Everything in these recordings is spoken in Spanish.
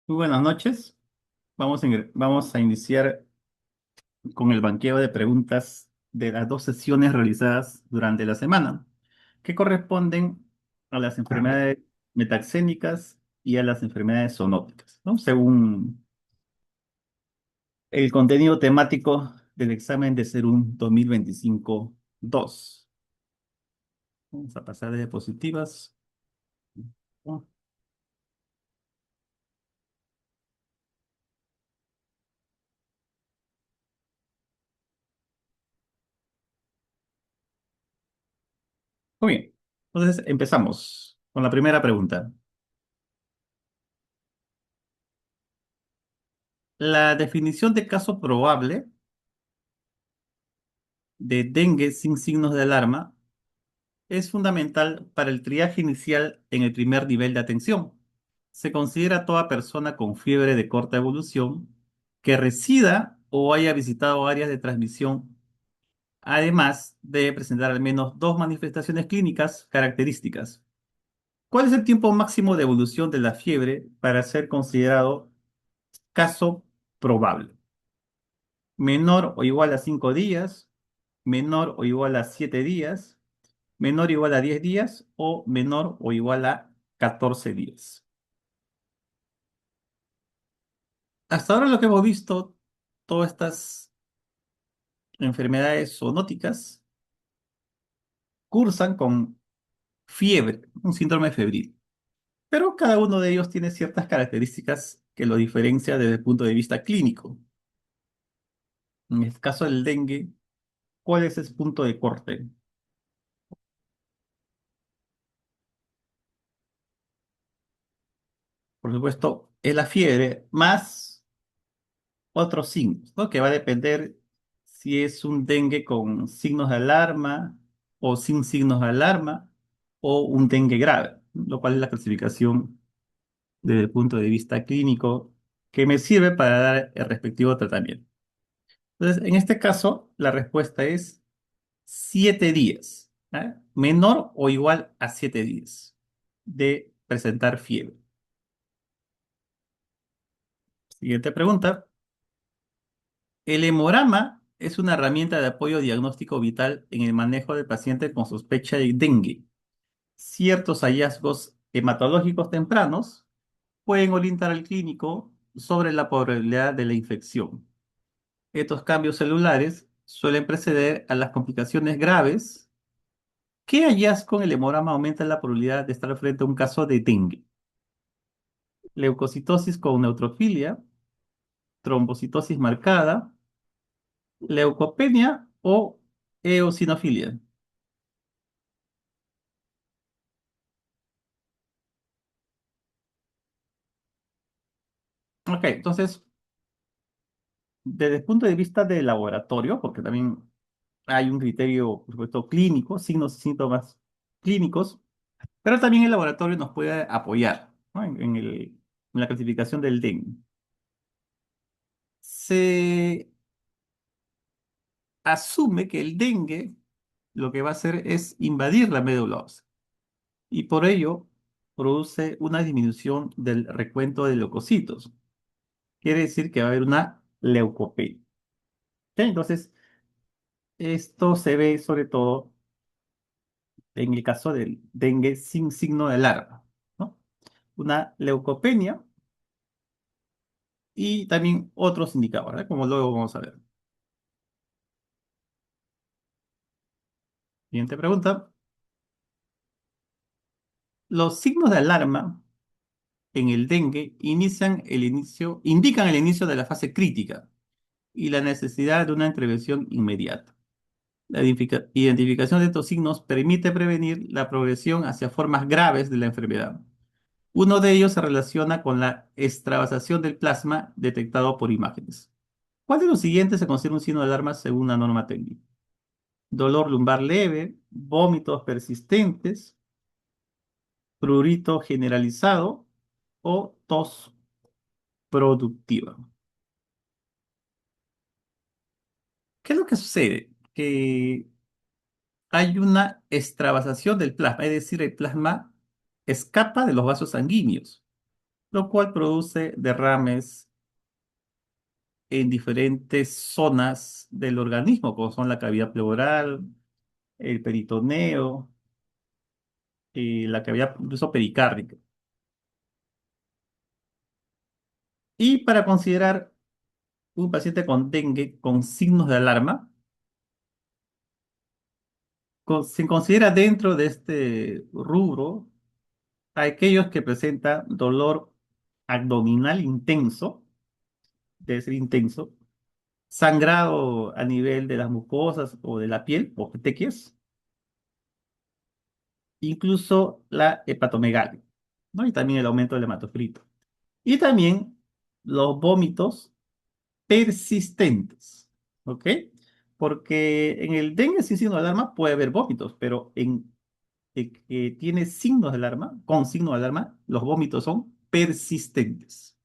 Muy buenas noches. Vamos a iniciar con el banqueo de preguntas de las dos sesiones realizadas durante la semana, que corresponden a las enfermedades metaxénicas y a las enfermedades zoonóticas, ¿no? Según el contenido temático del examen de Serum 2025-2. Vamos a pasar de diapositivas. ¿No? Muy bien. Entonces empezamos con la primera pregunta. La definición de caso probable de dengue sin signos de alarma es fundamental para el triaje inicial en el primer nivel de atención. Se considera toda persona con fiebre de corta evolución que resida o haya visitado áreas de transmisión. Además, debe presentar al menos dos manifestaciones clínicas características. ¿Cuál es el tiempo máximo de evolución de la fiebre para ser considerado caso probable? Menor o igual a 5 días, menor o igual a 7 días, menor o igual a 10 días o menor o igual a 14 días. Hasta ahora lo que hemos visto, todas estas enfermedades zoonóticas cursan con fiebre, un síndrome febril, pero cada uno de ellos tiene ciertas características que lo diferencia desde el punto de vista clínico. En el caso del dengue, ¿cuál es ese punto de corte? Por supuesto, es la fiebre más otros signos, ¿no? Que va a depender si es un dengue con signos de alarma o sin signos de alarma o un dengue grave, lo cual es la clasificación desde el punto de vista clínico que me sirve para dar el respectivo tratamiento. Entonces, en este caso, la respuesta es 7 días, ¿ah? Menor o igual a 7 días de presentar fiebre. Siguiente pregunta. El hemograma es una herramienta de apoyo diagnóstico vital en el manejo del paciente con sospecha de dengue. Ciertos hallazgos hematológicos tempranos pueden orientar al clínico sobre la probabilidad de la infección. Estos cambios celulares suelen preceder a las complicaciones graves. ¿Qué hallazgo en el hemograma aumenta la probabilidad de estar frente a un caso de dengue? Leucocitosis con neutrofilia, trombocitosis marcada, leucopenia o eosinofilia. Ok, entonces, desde el punto de vista del laboratorio, porque también hay un criterio, por supuesto, clínico, signos y síntomas clínicos, pero también el laboratorio nos puede apoyar, ¿no? En la clasificación del dengue. Se asume que el dengue lo que va a hacer es invadir la médula ósea y por ello produce una disminución del recuento de leucocitos. Quiere decir que va a haber una leucopenia. ¿Ok? Entonces, esto se ve sobre todo en el caso del dengue sin signo de alarma, ¿no? Una leucopenia y también otros indicadores, ¿verdad? Como luego vamos a ver. Siguiente pregunta. Los signos de alarma en el dengue indican el inicio de la fase crítica y la necesidad de una intervención inmediata. La identificación de estos signos permite prevenir la progresión hacia formas graves de la enfermedad. Uno de ellos se relaciona con la extravasación del plasma detectado por imágenes. ¿Cuál de los siguientes se considera un signo de alarma según la norma técnica? Dolor lumbar leve, vómitos persistentes, prurito generalizado o tos productiva. ¿Qué es lo que sucede? Que hay una extravasación del plasma, es decir, el plasma escapa de los vasos sanguíneos. lo cual produce derrames en diferentes zonas del organismo, como son la cavidad pleural, el peritoneo y la cavidad incluso pericárdica. Y para considerar un paciente con dengue con signos de alarma, se considera dentro de este rubro a aquellos que presentan dolor abdominal intenso, debe ser intenso, sangrado a nivel de las mucosas o de la piel o petequias, incluso la hepatomegalia, ¿no? Y también el aumento del hematocrito. Y también los vómitos persistentes, ¿ok? Porque en el dengue sin signo de alarma puede haber vómitos, pero en el que tiene signos de alarma, con signo de alarma, los vómitos son persistentes.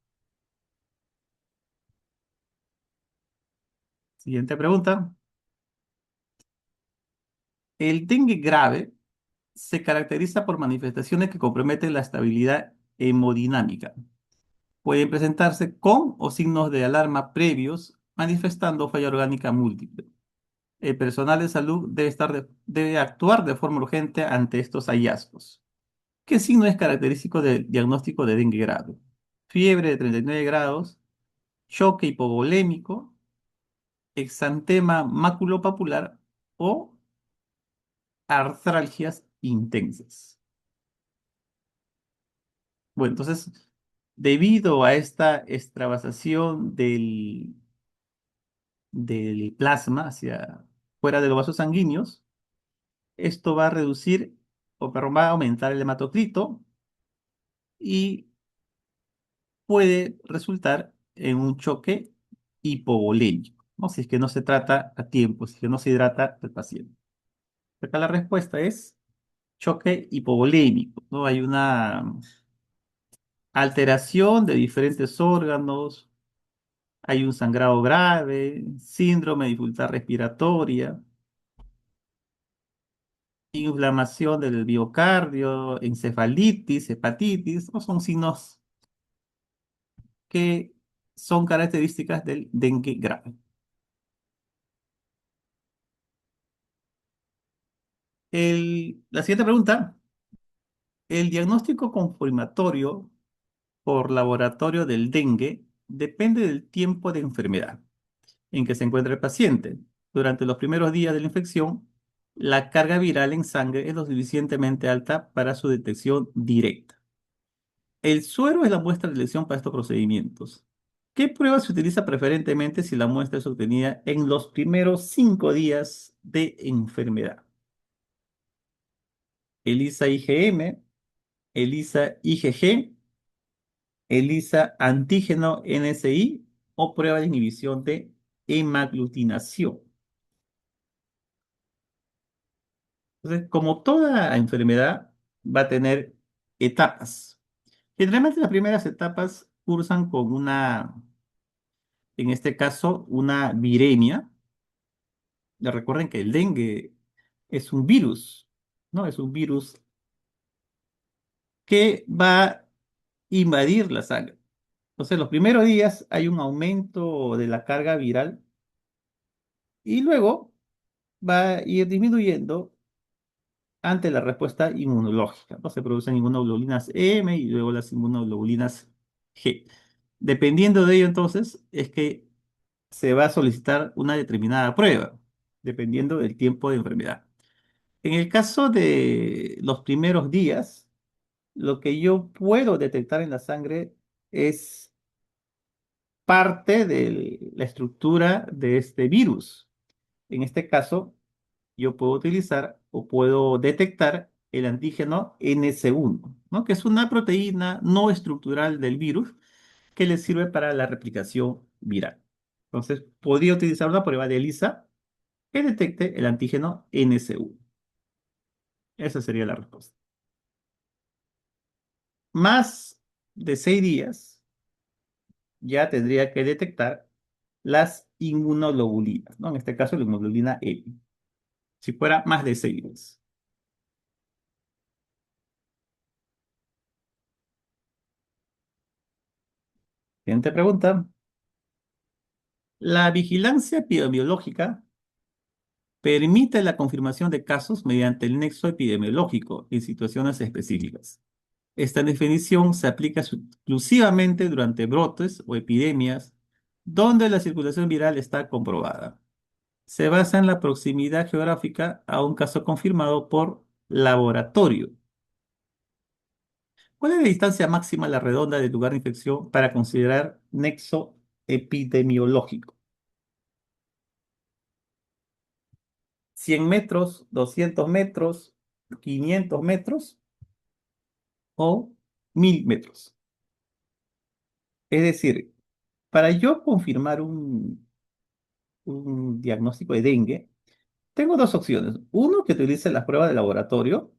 Siguiente pregunta. El dengue grave se caracteriza por manifestaciones que comprometen la estabilidad hemodinámica. Pueden presentarse con o signos de alarma previos, manifestando falla orgánica múltiple. El personal de salud debe actuar de forma urgente ante estos hallazgos. ¿Qué signo es característico del diagnóstico de dengue grave? Fiebre de 39 grados, choque hipovolémico, exantema maculopapular o artralgias intensas. Bueno, entonces, debido a esta extravasación del plasma hacia fuera de los vasos sanguíneos, esto va a reducir o perdón, va a aumentar el hematocrito y puede resultar en un choque hipovolémico, ¿no? Si es que no se trata a tiempo, si es que no se hidrata el paciente. Acá la respuesta es choque hipovolémico, ¿no? Hay una alteración de diferentes órganos, hay un sangrado grave, síndrome de dificultad respiratoria, inflamación del miocardio, encefalitis, hepatitis, ¿no? Son signos que son características del dengue grave. La siguiente pregunta, el diagnóstico confirmatorio por laboratorio del dengue depende del tiempo de enfermedad en que se encuentra el paciente. Durante los primeros días de la infección, la carga viral en sangre es lo suficientemente alta para su detección directa. El suero es la muestra de elección para estos procedimientos. ¿Qué prueba se utiliza preferentemente si la muestra es obtenida en los primeros 5 días de enfermedad? ELISA IgM, ELISA IgG, ELISA antígeno NSI o prueba de inhibición de hemaglutinación. Entonces, como toda enfermedad, va a tener etapas. Generalmente las primeras etapas cursan con en este caso, una viremia. Ya recuerden que el dengue es un virus, ¿no? Es un virus que va a invadir la sangre. Entonces, los primeros días hay un aumento de la carga viral y luego va a ir disminuyendo ante la respuesta inmunológica, ¿no? Se producen inmunoglobulinas M y luego las inmunoglobulinas G. Dependiendo de ello, entonces, es que se va a solicitar una determinada prueba, dependiendo del tiempo de enfermedad. En el caso de los primeros días, lo que yo puedo detectar en la sangre es parte de la estructura de este virus. En este caso, yo puedo utilizar o puedo detectar el antígeno NS1, ¿no? Que es una proteína no estructural del virus que le sirve para la replicación viral. Entonces, podría utilizar una prueba de ELISA que detecte el antígeno NS1. Esa sería la respuesta. Más de 6 días ya tendría que detectar las inmunoglobulinas, ¿no? En este caso, la inmunoglobulina E, si fuera más de 6 días. Siguiente pregunta. La vigilancia epidemiológica permite la confirmación de casos mediante el nexo epidemiológico en situaciones específicas. Esta definición se aplica exclusivamente durante brotes o epidemias donde la circulación viral está comprobada. Se basa en la proximidad geográfica a un caso confirmado por laboratorio. ¿Cuál es la distancia máxima a la redonda del lugar de infección para considerar nexo epidemiológico? 100 metros, 200 metros, 500 metros o 1000 metros. Es decir, para yo confirmar un diagnóstico de dengue, tengo dos opciones. Uno, que utilice las pruebas de laboratorio.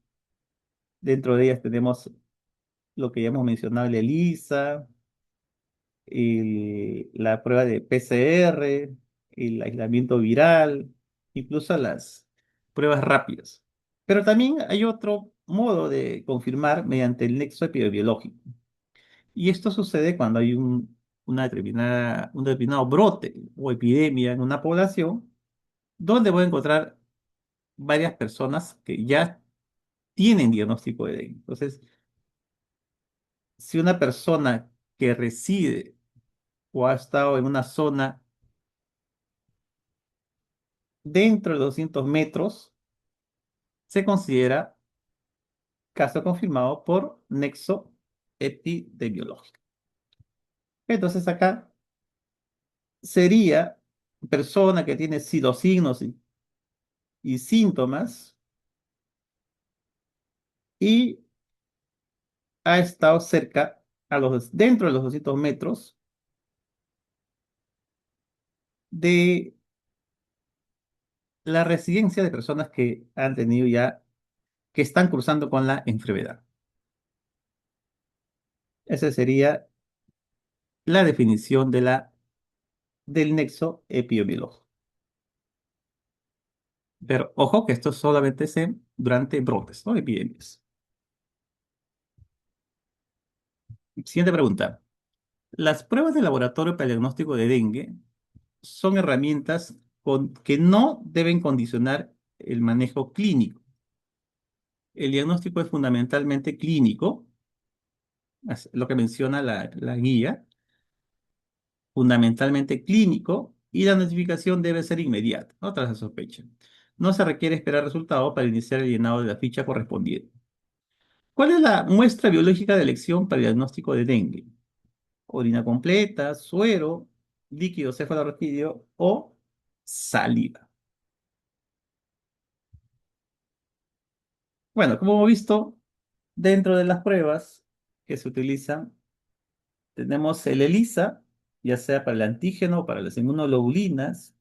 Dentro de ellas tenemos lo que ya hemos mencionado, el ELISA, la prueba de PCR, el aislamiento viral, incluso las pruebas rápidas. Pero también hay otro modo de confirmar mediante el nexo epidemiológico. Y esto sucede cuando hay un determinado brote o epidemia en una población, donde voy a encontrar varias personas que ya tienen diagnóstico de dengue. Entonces, si una persona que reside o ha estado en una zona dentro de 200 metros, se considera caso confirmado por nexo epidemiológico. Entonces acá sería persona que tiene sí los signos y síntomas y ha estado cerca, dentro de los 200 metros de la residencia de personas que han tenido ya, que están cruzando con la enfermedad. Esa sería la definición del nexo epidemiológico. Pero ojo que esto solamente es durante brotes, ¿no? Epidemias. Siguiente pregunta. Las pruebas de laboratorio para el diagnóstico de dengue son herramientas que no deben condicionar el manejo clínico. El diagnóstico es fundamentalmente clínico, es lo que menciona la guía, fundamentalmente clínico, y la notificación debe ser inmediata, ¿no? Tras la sospecha. No se requiere esperar resultados para iniciar el llenado de la ficha correspondiente. ¿Cuál es la muestra biológica de elección para el diagnóstico de dengue? Orina completa, suero, líquido cefalorraquídeo o saliva. Bueno, como hemos visto, dentro de las pruebas que se utilizan, tenemos el ELISA, ya sea para el antígeno o para las inmunoglobulinas,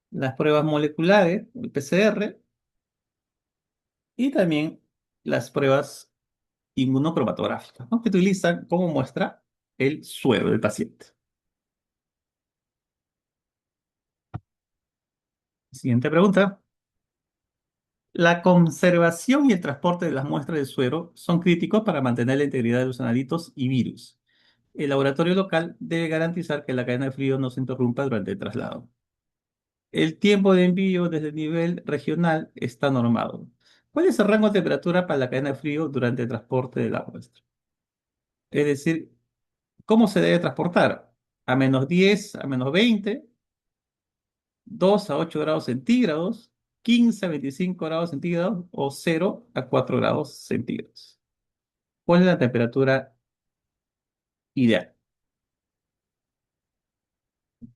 las pruebas moleculares, el PCR, y también las pruebas inmunocromatográficas, ¿no? Que utilizan como muestra el suero del paciente. Siguiente pregunta. La conservación y el transporte de las muestras de suero son críticos para mantener la integridad de los analitos y virus. El laboratorio local debe garantizar que la cadena de frío no se interrumpa durante el traslado. El tiempo de envío desde el nivel regional está normado. ¿Cuál es el rango de temperatura para la cadena de frío durante el transporte de la muestra? Es decir, ¿cómo se debe transportar? A -10, a -20, 2 a 8 grados centígrados, 15 a 25 grados centígrados o 0 a 4 grados centígrados. ¿Cuál es la temperatura ideal?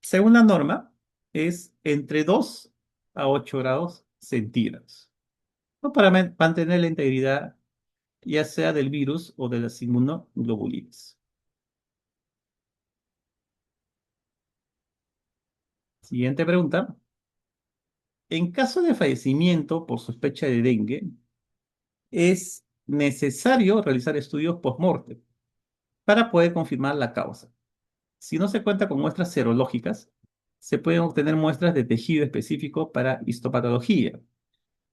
Según la norma, es entre 2 a 8 grados centígrados, ¿no? Para mantener la integridad ya sea del virus o de las inmunoglobulinas. Siguiente pregunta. En caso de fallecimiento por sospecha de dengue, es necesario realizar estudios post-mortem para poder confirmar la causa. Si no se cuenta con muestras serológicas, se pueden obtener muestras de tejido específico para histopatología.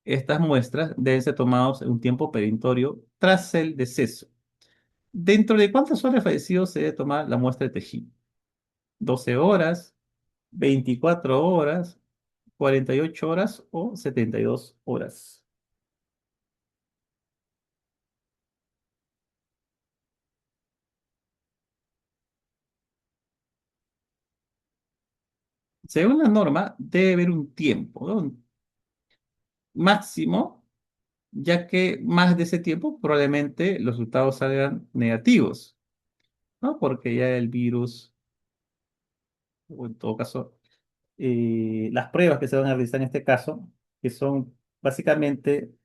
Estas muestras deben ser tomadas en un tiempo perentorio tras el deceso. ¿Dentro de cuántas horas fallecido se debe tomar la muestra de tejido? 12 horas, 24 horas, 48 horas o 72 horas. Según la norma, debe haber un tiempo, ¿no? Un máximo, ya que más de ese tiempo probablemente los resultados salgan negativos, ¿no? Porque ya el virus, o en todo caso, las pruebas que se van a realizar en este caso, que son básicamente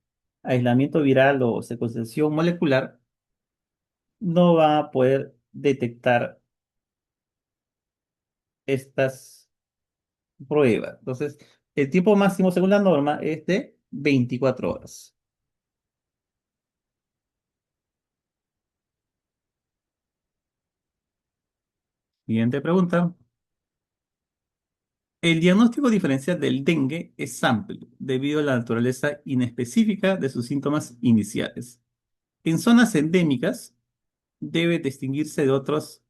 aislamiento viral o secuenciación molecular, no va a poder detectar estas pruebas. Entonces, el tiempo máximo según la norma es de 24 horas. Siguiente pregunta. El diagnóstico diferencial del dengue es amplio debido a la naturaleza inespecífica de sus síntomas iniciales. En zonas endémicas debe distinguirse de otros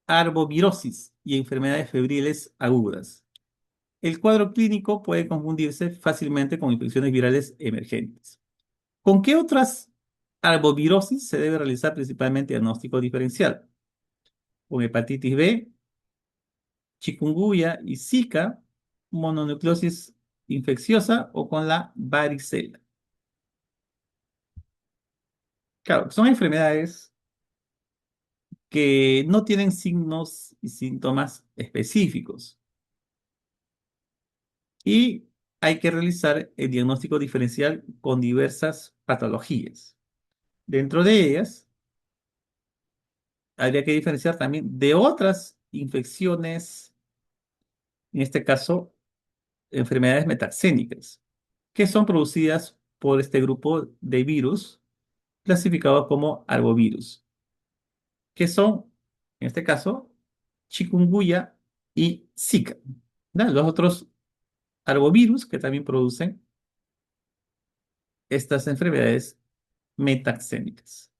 arbovirosis y enfermedades febriles agudas. El cuadro clínico puede confundirse fácilmente con infecciones virales emergentes. ¿Con qué otras arbovirosis se debe realizar principalmente diagnóstico diferencial? Con hepatitis B, chikungunya y Zika, mononucleosis infecciosa o con la varicela. Claro, son enfermedades que no tienen signos y síntomas específicos y hay que realizar el diagnóstico diferencial con diversas patologías. Dentro de ellas, habría que diferenciar también de otras infecciones, en este caso, enfermedades metaxénicas, que son producidas por este grupo de virus clasificados como arbovirus, que son, en este caso, chikungunya y Zika. ¿No? Los otros arbovirus que también producen estas enfermedades metaxénicas.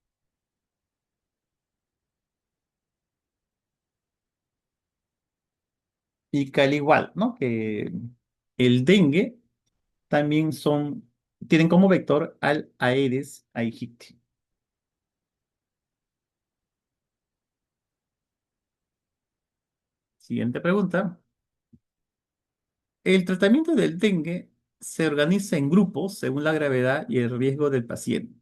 Y que al igual, ¿no? Que el dengue también tienen como vector al Aedes aegypti. Siguiente pregunta. El tratamiento del dengue se organiza en grupos según la gravedad y el riesgo del paciente.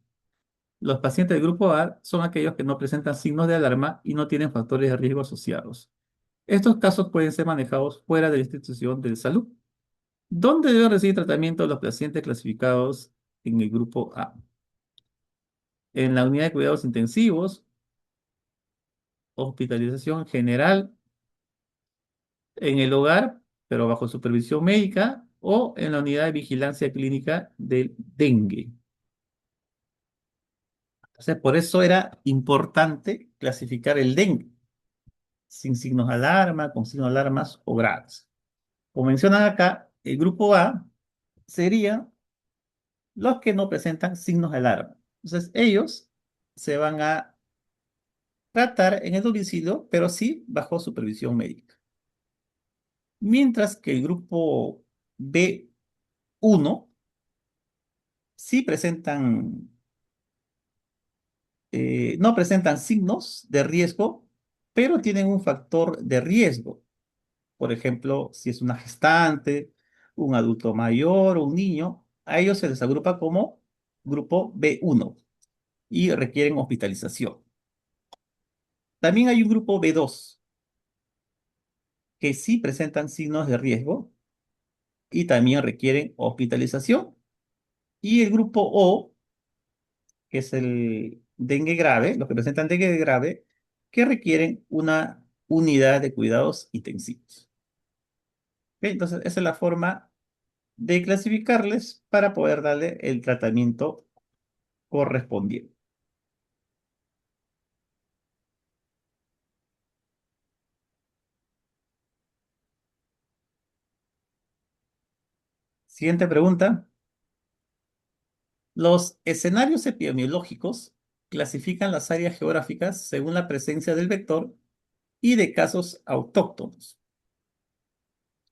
Los pacientes del grupo A son aquellos que no presentan signos de alarma y no tienen factores de riesgo asociados. Estos casos pueden ser manejados fuera de la institución de salud. ¿Dónde deben recibir tratamiento los pacientes clasificados en el grupo A? En la unidad de cuidados intensivos, hospitalización general, en el hogar, pero bajo supervisión médica, o en la unidad de vigilancia clínica del dengue. Entonces, por eso era importante clasificar el dengue, sin signos de alarma, con signos de alarmas o graves. Como mencionan acá, el grupo A sería los que no presentan signos de alarma. Entonces, ellos se van a tratar en el domicilio, pero sí bajo supervisión médica. Mientras que el grupo B1 sí no presentan signos de riesgo, pero tienen un factor de riesgo. Por ejemplo, si es una gestante, un adulto mayor o un niño, a ellos se les agrupa como grupo B1 y requieren hospitalización. También hay un grupo B2 que sí presentan signos de riesgo y también requieren hospitalización. Y el grupo O, que es el dengue grave, los que presentan dengue grave, que requieren una unidad de cuidados intensivos. ¿Ok? Entonces, esa es la forma de clasificarles para poder darle el tratamiento correspondiente. Siguiente pregunta. Los escenarios epidemiológicos clasifican las áreas geográficas según la presencia del vector y de casos autóctonos.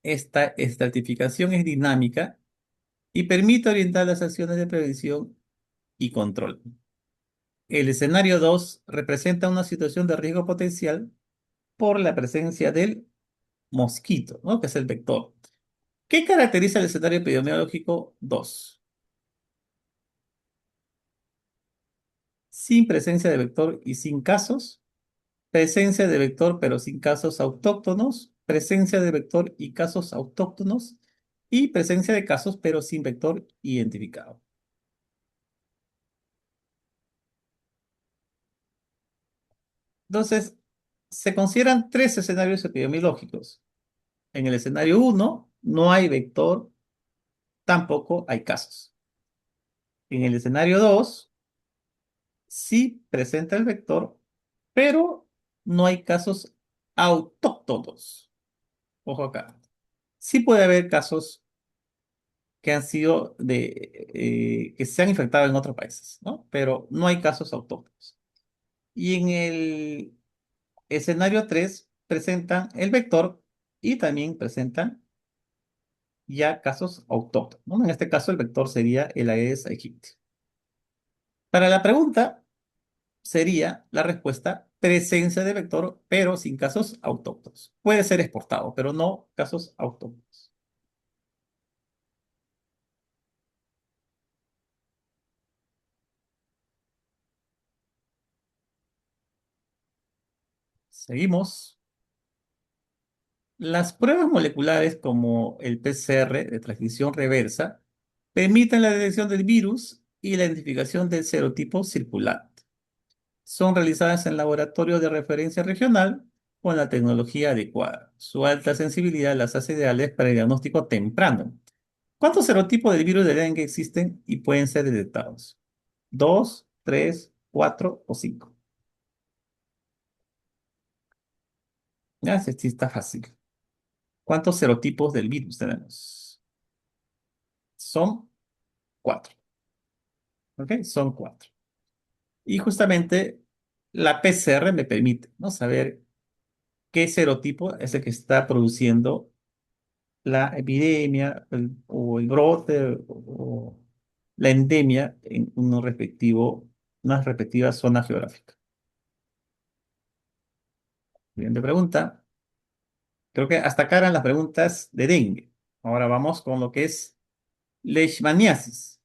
Esta estratificación es dinámica y permite orientar las acciones de prevención y control. El escenario 2 representa una situación de riesgo potencial por la presencia del mosquito, ¿no? Que es el vector. ¿Qué caracteriza el escenario epidemiológico 2? Sin presencia de vector y sin casos, presencia de vector pero sin casos autóctonos, presencia de vector y casos autóctonos, y presencia de casos pero sin vector identificado. Entonces, se consideran tres escenarios epidemiológicos. En el escenario uno no hay vector, tampoco hay casos. En el escenario 2 sí presenta el vector, pero no hay casos autóctonos. Ojo acá. Sí puede haber casos que han sido que se han infectado en otros países, ¿no? Pero no hay casos autóctonos. Y en el escenario 3 presentan el vector y también presentan ya casos autóctonos, ¿no? En este caso el vector sería el Aedes aegypti. Para la pregunta sería la respuesta presencia de vector, pero sin casos autóctonos. Puede ser exportado, pero no casos autóctonos. Seguimos. Las pruebas moleculares como el PCR de transcripción reversa permiten la detección del virus y la identificación del serotipo circulante. Son realizadas en laboratorios de referencia regional con la tecnología adecuada. Su alta sensibilidad las hace ideales para el diagnóstico temprano. ¿Cuántos serotipos del virus de dengue existen y pueden ser detectados? ¿Dos, tres, cuatro o cinco? Ya, este sí está fácil. ¿Cuántos serotipos del virus tenemos? Son cuatro. ¿Ok? Son cuatro. Y justamente la PCR me permite, ¿no? Saber qué serotipo es el que está produciendo la epidemia o el brote o la endemia en una respectiva zona geográfica. Siguiente pregunta. Creo que hasta acá eran las preguntas de dengue. Ahora vamos con lo que es leishmaniasis.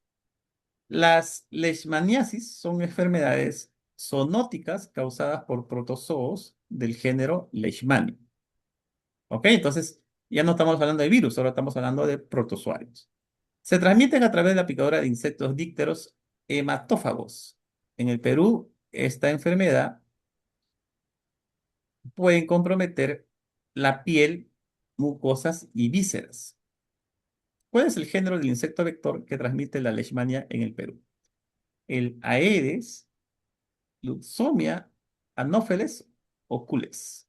Las leishmaniasis son enfermedades zoonóticas causadas por protozoos del género Leishmania. ¿Ok? Entonces, ya no estamos hablando de virus, ahora estamos hablando de protozoarios. Se transmiten a través de la picadura de insectos dípteros hematófagos. En el Perú, esta enfermedad puede comprometer la piel, mucosas y vísceras. ¿Cuál es el género del insecto vector que transmite la leishmania en el Perú? ¿El Aedes, Luxomia, Anopheles o Culex?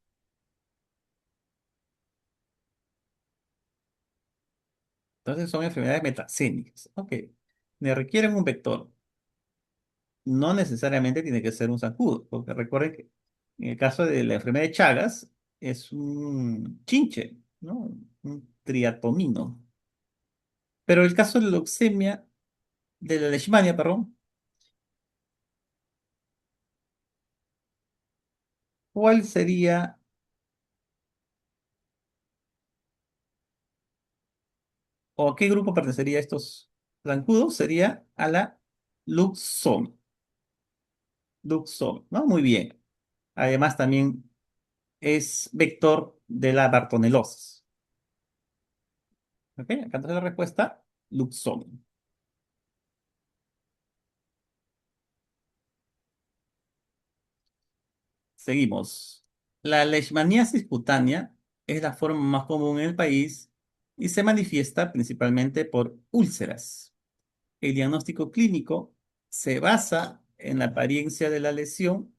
Entonces son enfermedades metacénicas. Ok. Me requieren un vector. No necesariamente tiene que ser un zancudo, porque recuerden que en el caso de la enfermedad de Chagas es un chinche, ¿no? Un triatomino. Pero el caso de la leucemia, de la leishmania, perdón, ¿cuál sería o a qué grupo pertenecería a estos zancudos? Sería a la luxom, luxom, ¿no? Muy bien. Además también es vector de la bartonelosis. ¿Ok? Acá entonces la respuesta, luxom. Seguimos. La leishmaniasis cutánea es la forma más común en el país y se manifiesta principalmente por úlceras. El diagnóstico clínico se basa en la apariencia de la lesión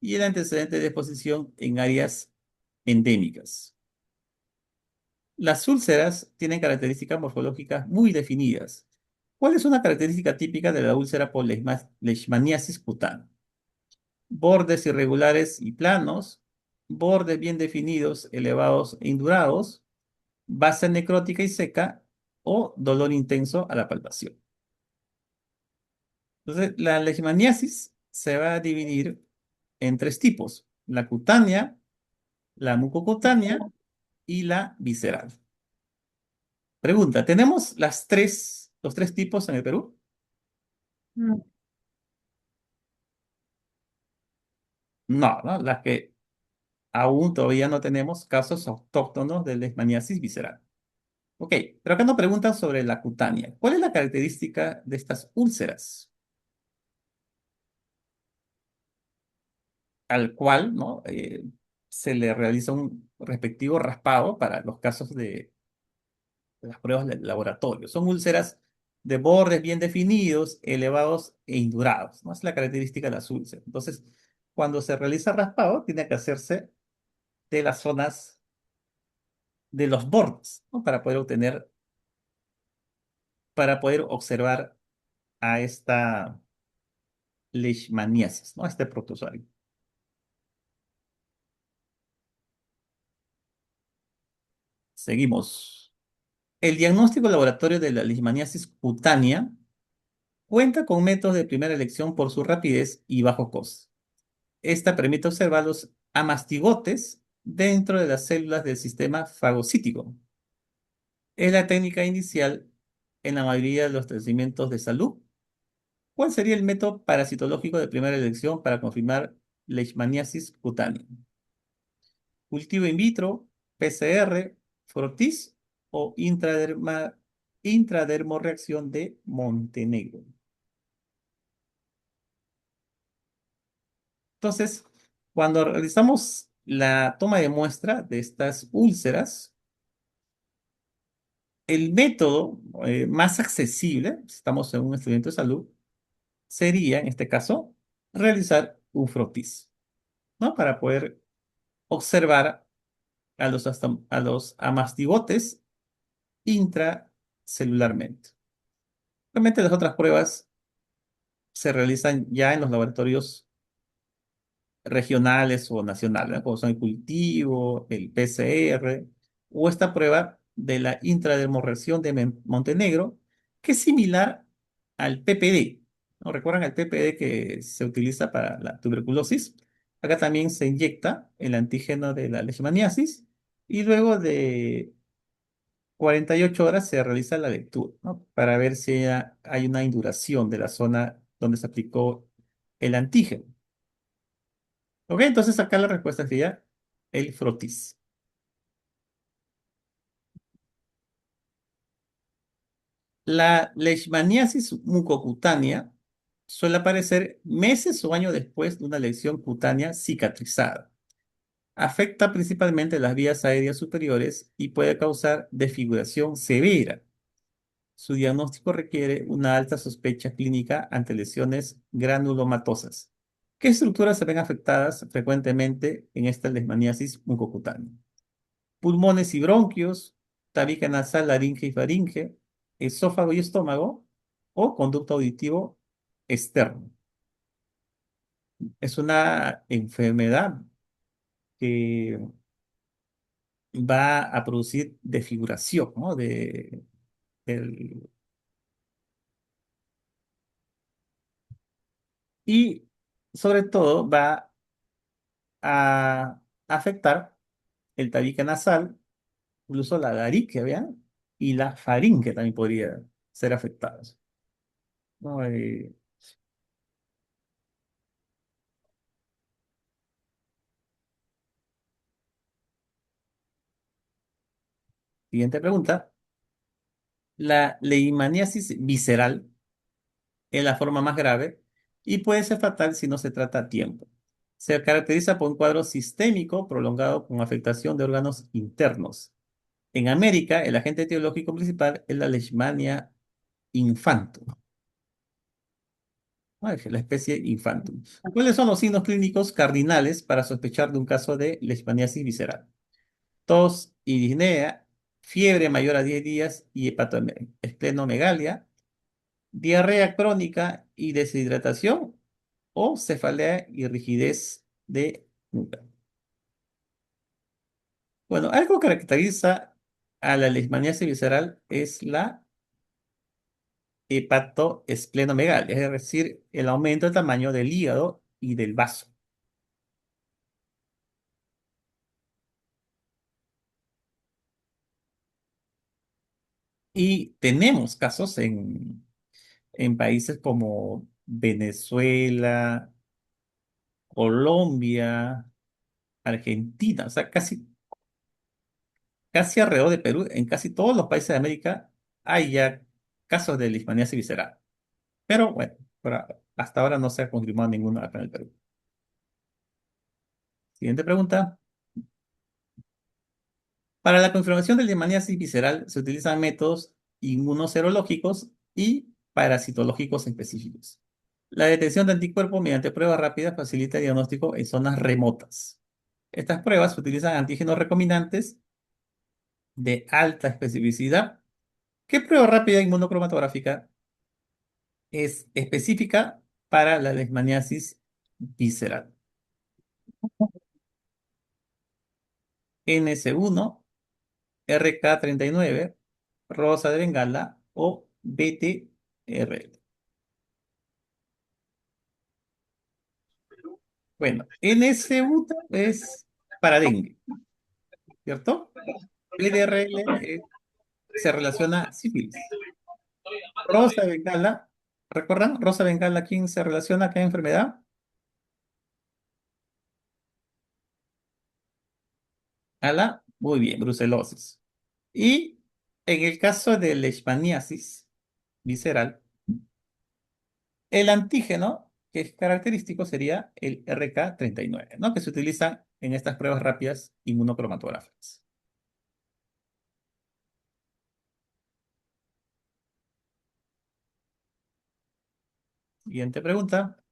y el antecedente de exposición en áreas endémicas. Las úlceras tienen características morfológicas muy definidas. ¿Cuál es una característica típica de la úlcera por leishmaniasis cutánea? bordes irregulares y planos, bordes bien definidos, elevados e indurados, base necrótica y seca o dolor intenso a la palpación. Entonces, la leishmaniasis se va a dividir en tres tipos: la cutánea, la mucocutánea y la visceral. Pregunta, ¿tenemos los tres tipos en el Perú? Mm. No, ¿no? Las que aún todavía no tenemos casos autóctonos de leishmaniasis visceral. Ok, pero acá nos preguntan sobre la cutánea. ¿Cuál es la característica de estas úlceras? Al cual, ¿no? Se le realiza un respectivo raspado para los casos de las pruebas de laboratorio. Son úlceras de bordes bien definidos, elevados e indurados, ¿no? Es la característica de las úlceras. Entonces, cuando se realiza raspado, tiene que hacerse de las zonas de los bordes, ¿no? Para poder observar a esta leishmaniasis, ¿no? A este protozoario. Seguimos. El diagnóstico laboratorio de la leishmaniasis cutánea cuenta con métodos de primera elección por su rapidez y bajo costo. Esta permite observar los amastigotes dentro de las células del sistema fagocítico. Es la técnica inicial en la mayoría de los tratamientos de salud. ¿Cuál sería el método parasitológico de primera elección para confirmar leishmaniasis cutánea? Cultivo in vitro, PCR, frotis o intradermoreacción de Montenegro. Entonces, cuando realizamos la toma de muestra de estas úlceras, el método más accesible, si estamos en un estudiante de salud, sería, en este caso, realizar un frotis, ¿no? Para poder observar a los amastigotes intracelularmente. Realmente las otras pruebas se realizan ya en los laboratorios regionales o nacionales, ¿no? Como son el cultivo, el PCR, o esta prueba de la intradermorreacción de Montenegro, que es similar al PPD, ¿no? ¿Recuerdan el PPD que se utiliza para la tuberculosis? Acá también se inyecta el antígeno de la leishmaniasis y luego de 48 horas se realiza la lectura, ¿no? Para ver si hay una induración de la zona donde se aplicó el antígeno. Ok, entonces acá la respuesta sería el frotis. La leishmaniasis mucocutánea suele aparecer meses o años después de una lesión cutánea cicatrizada. Afecta principalmente las vías aéreas superiores y puede causar desfiguración severa. Su diagnóstico requiere una alta sospecha clínica ante lesiones granulomatosas. ¿Qué estructuras se ven afectadas frecuentemente en esta leishmaniasis mucocutánea? Pulmones y bronquios, tabique nasal, laringe y faringe, esófago y estómago, o conducto auditivo externo. Es una enfermedad que va a producir desfiguración, ¿no? Del- y sobre todo va a afectar el tabique nasal, incluso la laringe, ¿vean? Y la faringe también podría ser afectadas, ¿no? Siguiente pregunta. La leishmaniasis visceral es la forma más grave y puede ser fatal si no se trata a tiempo. Se caracteriza por un cuadro sistémico prolongado con afectación de órganos internos. En América, el agente etiológico principal es la Leishmania infantum, ¿no? Es la especie infantum. ¿Cuáles son los signos clínicos cardinales para sospechar de un caso de leishmaniasis visceral? Tos y disnea, fiebre mayor a 10 días y esplenomegalia, diarrea crónica y deshidratación, o cefalea y rigidez de nuca. Bueno, algo que caracteriza a la leishmaniasis visceral es la hepatoesplenomegalia, es decir, el aumento del tamaño del hígado y del vaso. Y tenemos casos en países como Venezuela, Colombia, Argentina, o sea, casi alrededor de Perú, en casi todos los países de América hay ya casos de leishmaniasis visceral. Pero bueno, hasta ahora no se ha confirmado ninguno acá en el Perú. Siguiente pregunta. Para la confirmación de leishmaniasis visceral se utilizan métodos inmunoserológicos y parasitológicos específicos. La detección de anticuerpos mediante pruebas rápidas facilita el diagnóstico en zonas remotas. Estas pruebas utilizan antígenos recombinantes de alta especificidad. ¿Qué prueba rápida inmunocromatográfica es específica para la leishmaniasis visceral? NS1, RK39, rosa de Bengala o BTRL. Bueno, NS1 es para dengue, ¿cierto? BDRL se relaciona a sífilis. Rosa de Bengala, ¿recuerdan? Rosa de Bengala, ¿a quién se relaciona a qué enfermedad? A la, muy bien, brucelosis. Y en el caso de leishmaniasis visceral, el antígeno que es característico sería el RK39, ¿no? Que se utiliza en estas pruebas rápidas inmunocromatográficas. Siguiente pregunta.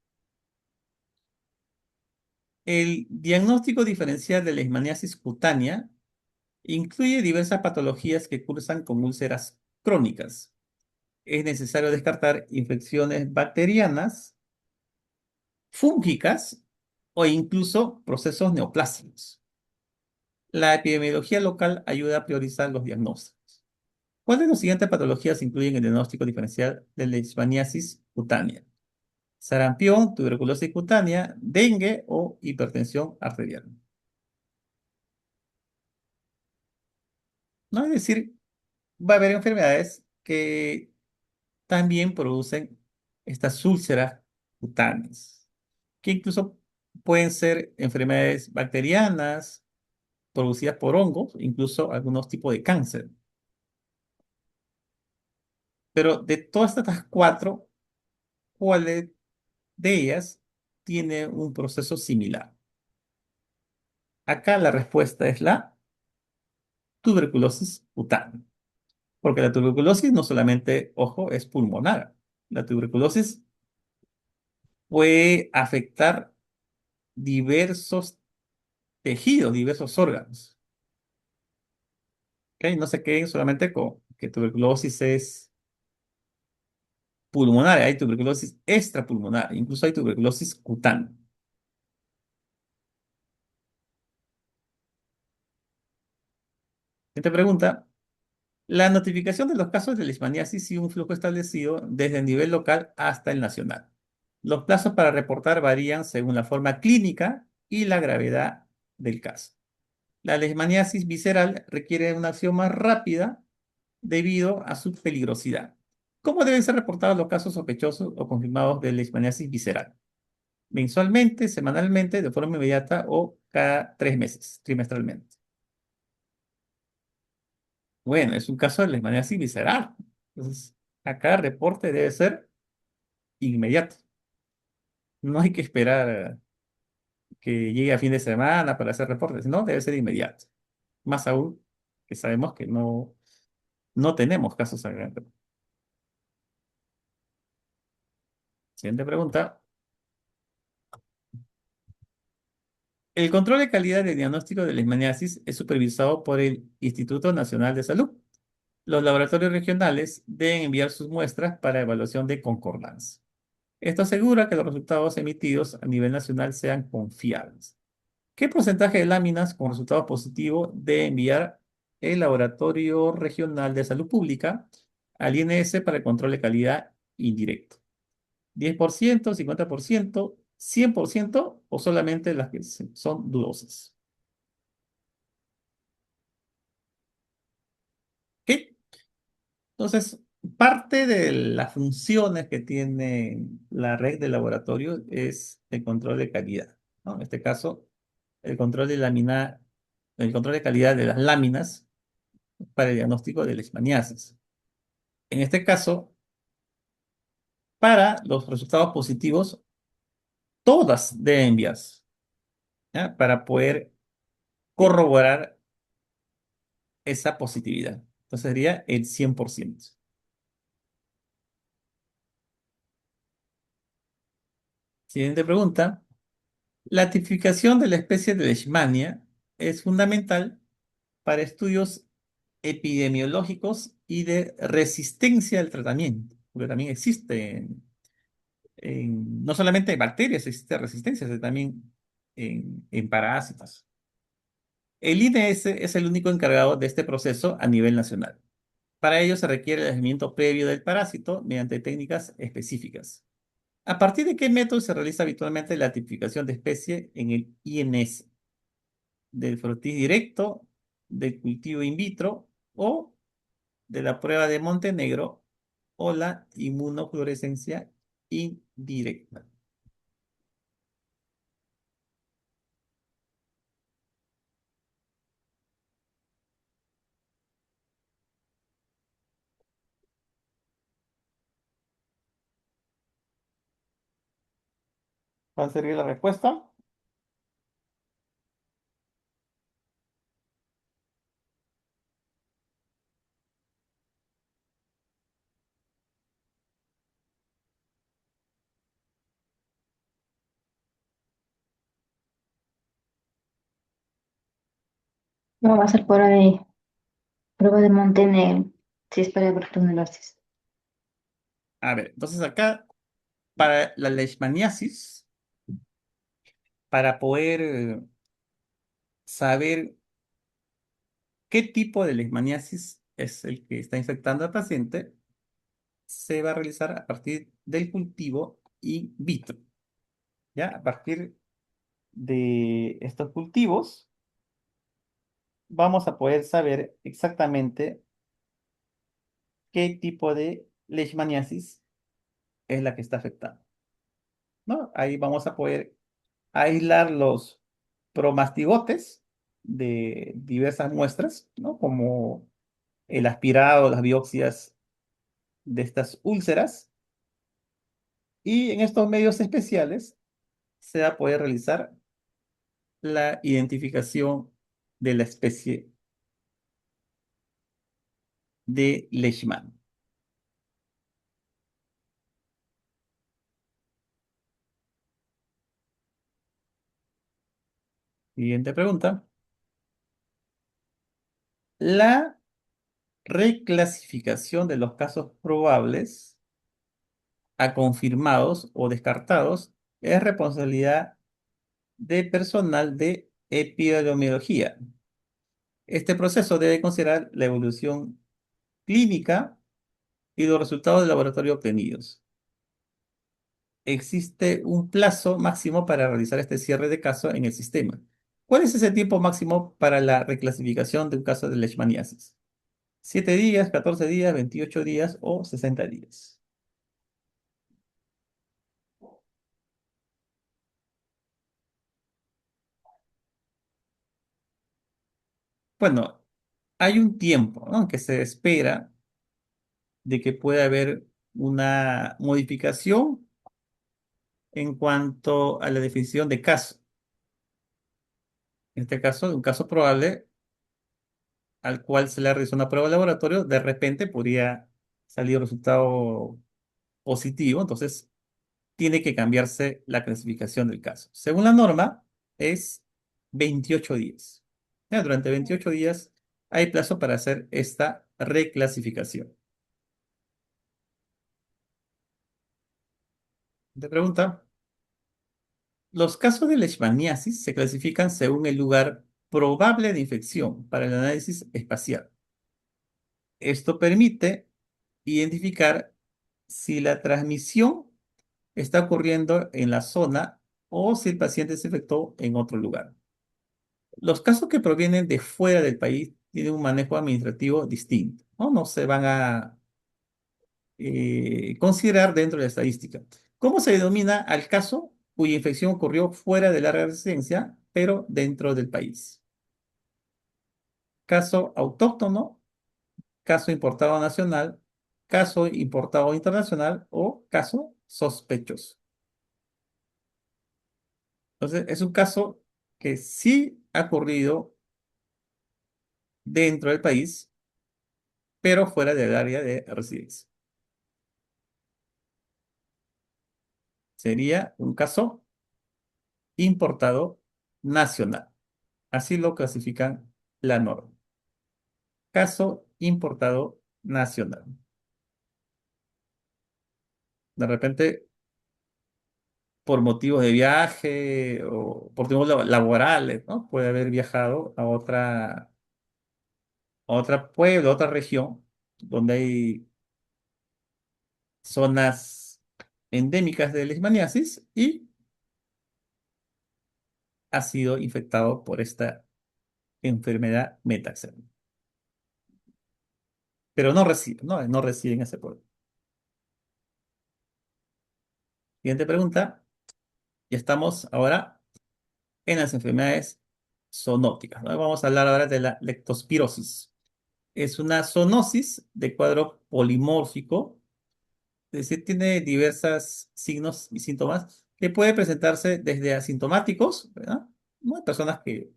El diagnóstico diferencial de leishmaniasis cutánea incluye diversas patologías que cursan con úlceras crónicas. Es necesario descartar infecciones bacterianas, fúngicas o incluso procesos neoplásicos. La epidemiología local ayuda a priorizar los diagnósticos. ¿Cuál de las siguientes patologías incluyen el diagnóstico diferencial de leishmaniasis cutánea? Sarampión, tuberculosis cutánea, dengue o hipertensión arterial. ¿No? Es decir, va a haber enfermedades que también producen estas úlceras cutáneas, que incluso pueden ser enfermedades bacterianas producidas por hongos, incluso algunos tipos de cáncer. Pero de todas estas cuatro, ¿cuál de ellas tiene un proceso similar? Acá la respuesta es la tuberculosis cutánea, porque la tuberculosis no solamente, ojo, es pulmonar. La tuberculosis puede afectar diversos tejidos, diversos órganos. ¿Ok? No se queden solamente con que tuberculosis es pulmonar, hay tuberculosis extrapulmonar, incluso hay tuberculosis cutánea. Esta pregunta, la notificación de los casos de leishmaniasis sigue un flujo establecido desde el nivel local hasta el nacional. Los plazos para reportar varían según la forma clínica y la gravedad del caso. La leishmaniasis visceral requiere una acción más rápida debido a su peligrosidad. ¿Cómo deben ser reportados los casos sospechosos o confirmados de leishmaniasis visceral? Mensualmente, semanalmente, de forma inmediata o cada 3 meses, trimestralmente. Bueno, es un caso de leishmaniasis visceral. Entonces, acá el reporte debe ser inmediato. No hay que esperar que llegue a fin de semana para hacer reportes, no, debe ser inmediato. Más aún que sabemos que no tenemos casos acá. Siguiente pregunta. El control de calidad de diagnóstico de leishmaniasis es supervisado por el Instituto Nacional de Salud. Los laboratorios regionales deben enviar sus muestras para evaluación de concordancia. Esto asegura que los resultados emitidos a nivel nacional sean confiables. ¿Qué porcentaje de láminas con resultado positivo debe enviar el Laboratorio Regional de Salud Pública al INS para el control de calidad indirecto? ¿10%, 50%, 100% o solamente las que son dudosas? ¿Ok? Entonces, parte de las funciones que tiene la red de laboratorio es el control de calidad, ¿no? En este caso, el control de el control de calidad de las láminas para el diagnóstico de leishmaniasis. En este caso, para los resultados positivos, todas deben enviarse, ¿ya? Para poder corroborar esa positividad. Entonces sería el 100%. Siguiente pregunta. La tipificación de la especie de Leishmania es fundamental para estudios epidemiológicos y de resistencia al tratamiento, porque también existe no solamente en bacterias, existe resistencia, sino también en parásitos. El INS es el único encargado de este proceso a nivel nacional. Para ello se requiere el aislamiento previo del parásito mediante técnicas específicas. ¿A partir de qué método se realiza habitualmente la tipificación de especie en el INS? ¿Del frotis directo, del cultivo in vitro o de la prueba de Montenegro o la inmunofluorescencia indirecta? ¿Cuál sería la respuesta? No, va a ser prueba de Montenegro, si es para brucelosis. A ver, entonces acá, para la leishmaniasis, para poder saber qué tipo de leishmaniasis es el que está infectando al paciente, se va a realizar a partir del cultivo in vitro. ¿Ya? A partir de estos cultivos, vamos a poder saber exactamente qué tipo de leishmaniasis es la que está afectando, ¿no? Ahí vamos a poder aislar los promastigotes de diversas muestras, ¿no? Como el aspirado, las biopsias de estas úlceras. Y en estos medios especiales se va a poder realizar la identificación de la especie de Leishman. Siguiente pregunta. La reclasificación de los casos probables a confirmados o descartados es responsabilidad de personal de epidemiología. Este proceso debe considerar la evolución clínica y los resultados del laboratorio obtenidos. Existe un plazo máximo para realizar este cierre de caso en el sistema. ¿Cuál es ese tiempo máximo para la reclasificación de un caso de leishmaniasis? ¿7 días, 14 días, 28 días o 60 días? Bueno, hay un tiempo, ¿no? Que se espera de que pueda haber una modificación en cuanto a la definición de caso. En este caso, un caso probable al cual se le realizó una prueba de laboratorio, de repente podría salir un resultado positivo, entonces tiene que cambiarse la clasificación del caso. Según la norma, es 28 días. Ya, durante 28 días hay plazo para hacer esta reclasificación. De pregunta, los casos de leishmaniasis se clasifican según el lugar probable de infección para el análisis espacial. Esto permite identificar si la transmisión está ocurriendo en la zona o si el paciente se infectó en otro lugar. Los casos que provienen de fuera del país tienen un manejo administrativo distinto, ¿no? No se van a considerar dentro de la estadística. ¿Cómo se denomina al caso cuya infección ocurrió fuera de la residencia, pero dentro del país? Caso autóctono, caso importado nacional, caso importado internacional o caso sospechoso. Entonces, es un caso que sí ha ocurrido dentro del país, pero fuera del área de residencia. Sería un caso importado nacional. Así lo clasifican la norma. Caso importado nacional. De repente, por motivos de viaje o por motivos laborales, ¿no? Puede haber viajado a otra pueblo, a otra región, donde hay zonas endémicas de leishmaniasis y ha sido infectado por esta enfermedad metaxemia. Pero no reside en ese pueblo. Siguiente pregunta. Y estamos ahora en las enfermedades zoonóticas, ¿no? Vamos a hablar ahora de la leptospirosis. Es una zoonosis de cuadro polimórfico, es decir, tiene diversos signos y síntomas que puede presentarse desde asintomáticos, ¿verdad? ¿No? Hay personas que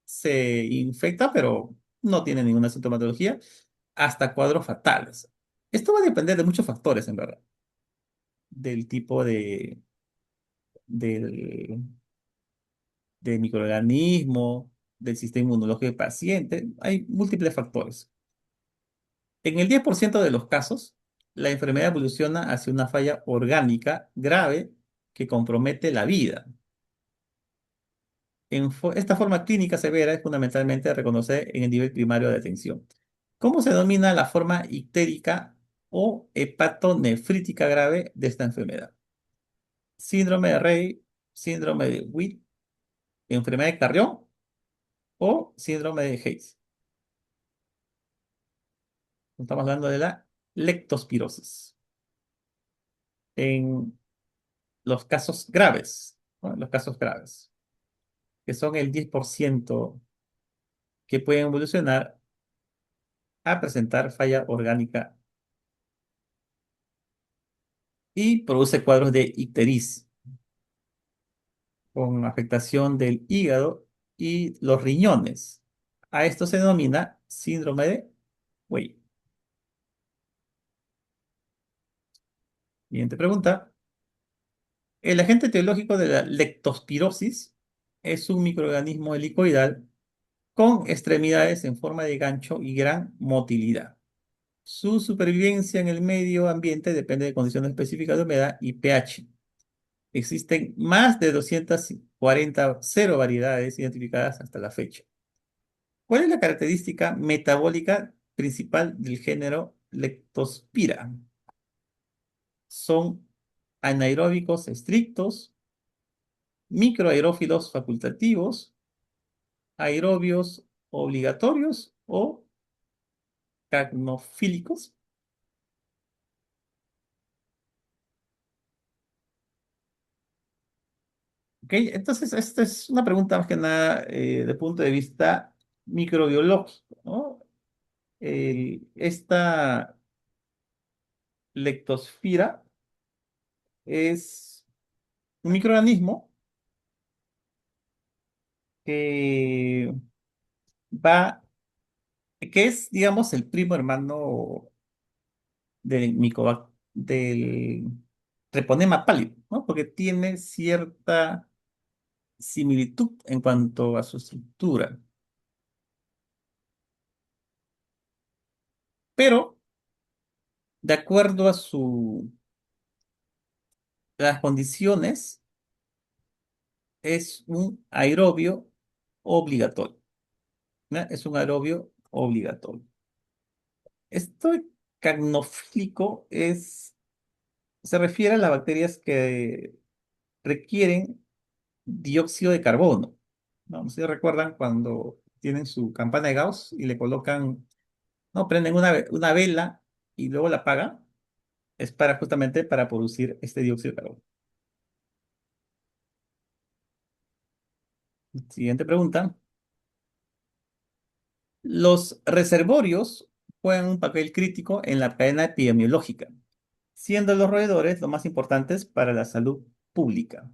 se infectan pero no tienen ninguna sintomatología, hasta cuadros fatales. Esto va a depender de muchos factores, en verdad, del tipo del, del microorganismo, del sistema inmunológico del paciente. Hay múltiples factores. En el 10% de los casos, la enfermedad evoluciona hacia una falla orgánica grave que compromete la vida. Esta forma clínica severa es fundamentalmente reconocer en el nivel primario de atención. ¿Cómo se denomina la forma ictérica o hepatonefrítica grave de esta enfermedad? Síndrome de Rey, síndrome de Witt, enfermedad de Carrión o síndrome de Hayes. Estamos hablando de la leptospirosis. En los casos graves, ¿no? Los casos graves, que son el 10% que pueden evolucionar a presentar falla orgánica y produce cuadros de ictericia con afectación del hígado y los riñones. A esto se denomina síndrome de Wei. Siguiente pregunta. El agente etiológico de la leptospirosis es un microorganismo helicoidal con extremidades en forma de gancho y gran motilidad. Su supervivencia en el medio ambiente depende de condiciones específicas de humedad y pH. Existen más de 240 variedades identificadas hasta la fecha. ¿Cuál es la característica metabólica principal del género Leptospira? Son anaeróbicos estrictos, microaerófilos facultativos, aerobios obligatorios o cacnofílicos. ¿Ok? Entonces, esta es una pregunta más que nada de punto de vista microbiológico, ¿no? Esta leptospira es un microorganismo que va, que es, digamos, el primo hermano del treponema pálido, ¿no? Porque tiene cierta similitud en cuanto a su estructura, pero de acuerdo a su las condiciones es un aerobio obligatorio. ¿Ya? Es un aerobio obligatorio. Esto carnofílico se refiere a las bacterias que requieren dióxido de carbono. ¿No? No sé si recuerdan cuando tienen su campana de Gauss y le colocan, no, prenden una vela y luego la apagan. Es para justamente para producir este dióxido de carbono. Siguiente pregunta. Los reservorios juegan un papel crítico en la cadena epidemiológica, siendo los roedores los más importantes para la salud pública.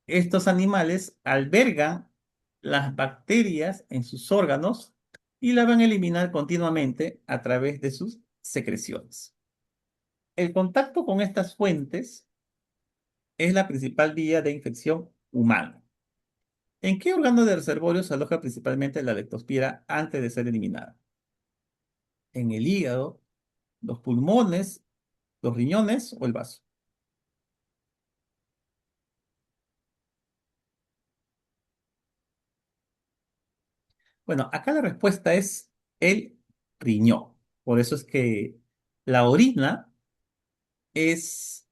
Estos animales albergan las bacterias en sus órganos y las van a eliminar continuamente a través de sus secreciones. El contacto con estas fuentes es la principal vía de infección humana. ¿En qué órgano del reservorio se aloja principalmente la leptospira antes de ser eliminada? ¿En el hígado, los pulmones, los riñones o el vaso? Bueno, acá la respuesta es el riñón. Por eso es que la orina es,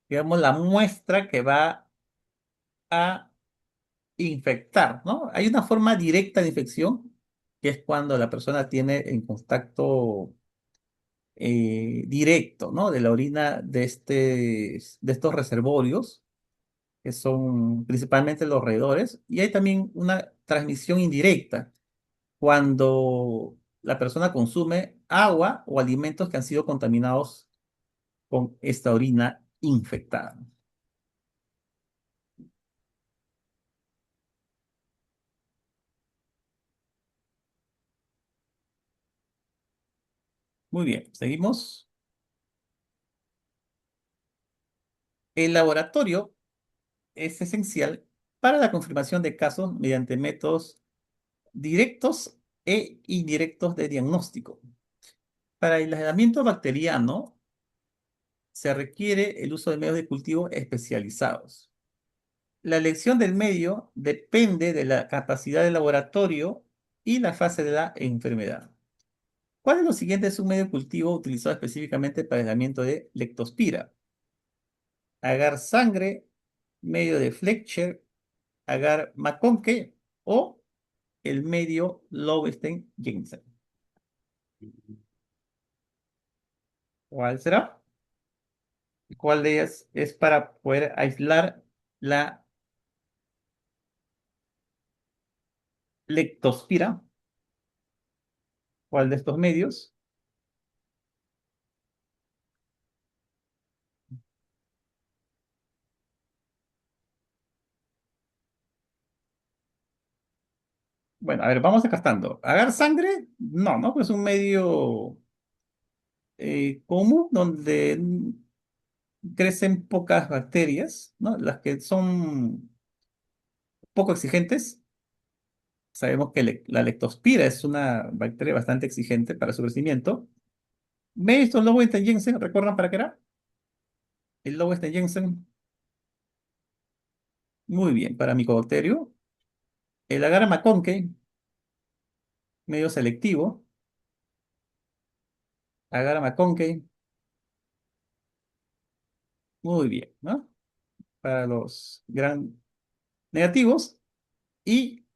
digamos, la muestra que va a infectar, ¿no? Hay una forma directa de infección, que es cuando la persona tiene en contacto directo, ¿no? De la orina de estos reservorios, que son principalmente los roedores, y hay también una transmisión indirecta, cuando la persona consume agua o alimentos que han sido contaminados con esta orina infectada. Muy bien, seguimos. El laboratorio es esencial para la confirmación de casos mediante métodos directos e indirectos de diagnóstico. Para el aislamiento bacteriano se requiere el uso de medios de cultivo especializados. La elección del medio depende de la capacidad del laboratorio y la fase de la enfermedad. ¿Cuál de los siguientes es un medio de cultivo utilizado específicamente para el aislamiento de leptospira? Agar sangre, medio de Fletcher, agar McConkey o el medio Lowenstein-Jensen. ¿Cuál será? ¿Cuál de ellas es para poder aislar la leptospira? ¿Cuál de estos medios? Bueno, a ver, vamos descartando. ¿Agar sangre? No, no, pues es un medio común donde crecen pocas bacterias, ¿no? Las que son poco exigentes. Sabemos que la leptospira es una bacteria bastante exigente para su crecimiento. ¿Ve estos Lowenstein-Jensen? ¿Recuerdan para qué era? El Lowenstein-Jensen, muy bien, para micobacterio. El agar McConkey, medio selectivo. Agar McConkey, muy bien, ¿no? Para los gran negativos. Y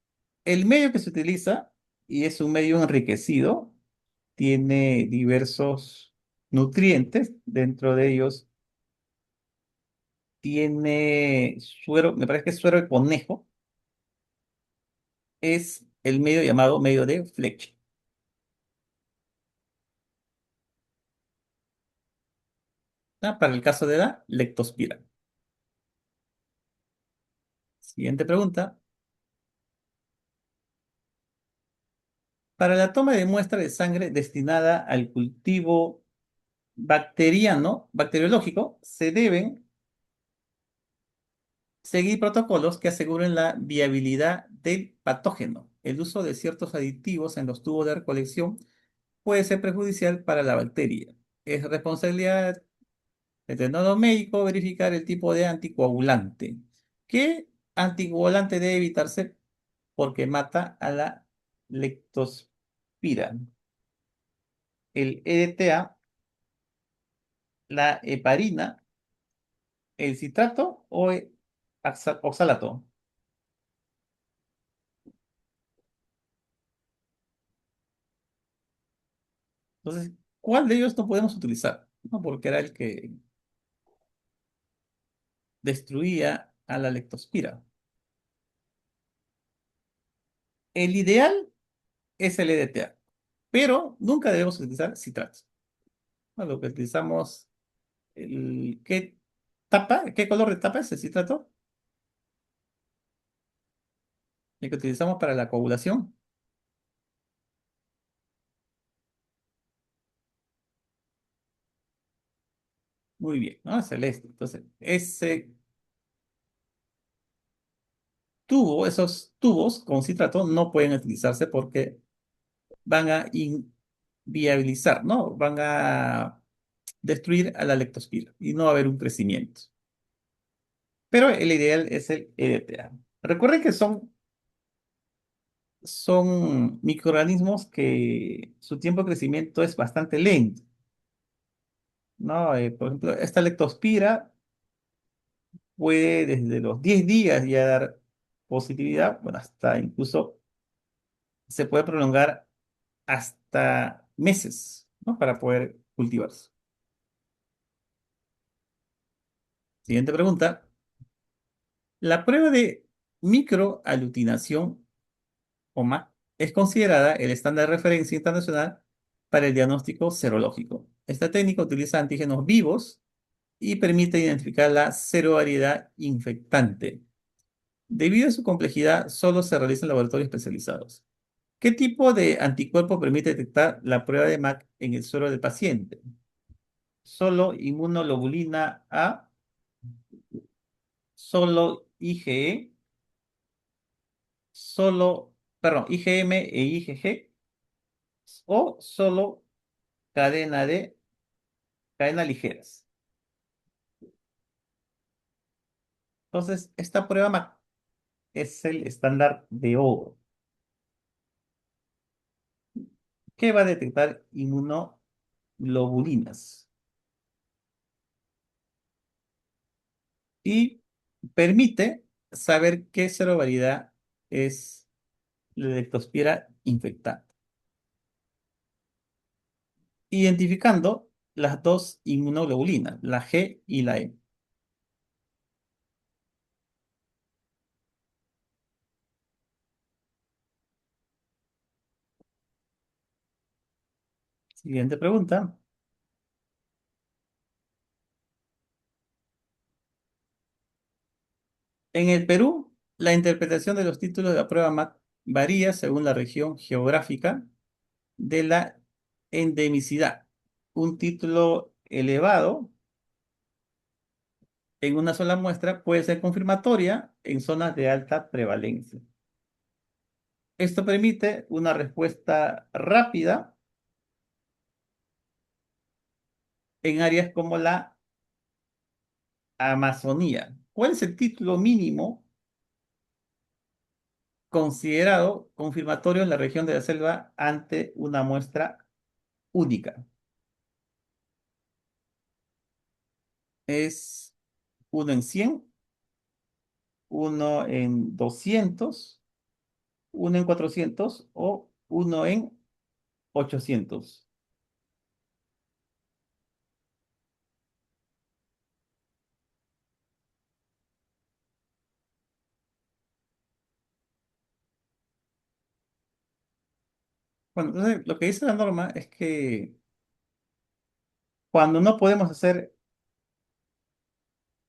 el medio que se utiliza, y es un medio enriquecido, tiene diversos nutrientes, dentro de ellos tiene suero, me parece que es suero de conejo, es el medio llamado medio de Fletcher. ¿Ah? Para el caso de la leptospira. Siguiente pregunta. Para la toma de muestra de sangre destinada al cultivo bacteriológico, se deben seguir protocolos que aseguren la viabilidad del patógeno. El uso de ciertos aditivos en los tubos de recolección puede ser perjudicial para la bacteria. Es responsabilidad De nodo médico, verificar el tipo de anticoagulante. ¿Qué anticoagulante debe evitarse? Porque mata a la leptospira. El EDTA, la heparina, el citrato o el oxalato. Entonces, ¿cuál de ellos no podemos utilizar? ¿No? Porque era el que destruía a la leptospira. El ideal es el EDTA, pero nunca debemos utilizar citratos. ¿No? Lo que utilizamos, ¿qué tapa? ¿Qué color de tapa es el citrato? El que utilizamos para la coagulación. Muy bien, ¿no? Celeste. Entonces, ese esos tubos con citrato no pueden utilizarse porque van a inviabilizar, ¿no? Van a destruir a la leptospira y no va a haber un crecimiento. Pero el ideal es el EDTA. Recuerden que son microorganismos que su tiempo de crecimiento es bastante lento, ¿no? Por ejemplo, esta leptospira puede desde los 10 días ya dar positividad, bueno, hasta incluso se puede prolongar hasta meses, ¿no? Para poder cultivarse. Siguiente pregunta. La prueba de microaglutinación, OMA, es considerada el estándar de referencia internacional para el diagnóstico serológico. Esta técnica utiliza antígenos vivos y permite identificar la serovariedad infectante. Debido a su complejidad, solo se realiza en laboratorios especializados. ¿Qué tipo de anticuerpo permite detectar la prueba de MAC en el suero del paciente? Solo inmunoglobulina A, solo IgE, solo, perdón, IgM e IgG o solo cadena de cadenas ligeras. Entonces, esta prueba MAC es el estándar de oro que va a detectar inmunoglobulinas y permite saber qué serovariedad es la leptospira infectada, identificando las dos inmunoglobulinas, la G y la E. Siguiente pregunta. En el Perú, la interpretación de los títulos de la prueba MAC varía según la región geográfica de la endemicidad. Un título elevado en una sola muestra puede ser confirmatoria en zonas de alta prevalencia. Esto permite una respuesta rápida en áreas como la Amazonía. ¿Cuál es el título mínimo considerado confirmatorio en la región de la selva ante una muestra única? Es uno en 100, uno en 200, uno en 400 o uno en 800. Bueno, entonces lo que dice la norma es que cuando no podemos hacer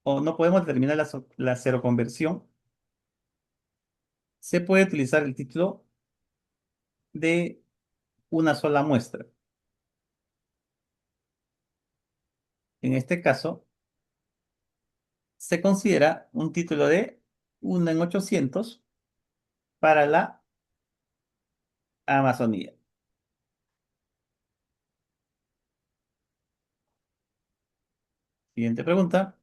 o no podemos determinar la seroconversión, se puede utilizar el título de una sola muestra. En este caso, se considera un título de 1 en 800 para la Amazonía. Siguiente pregunta.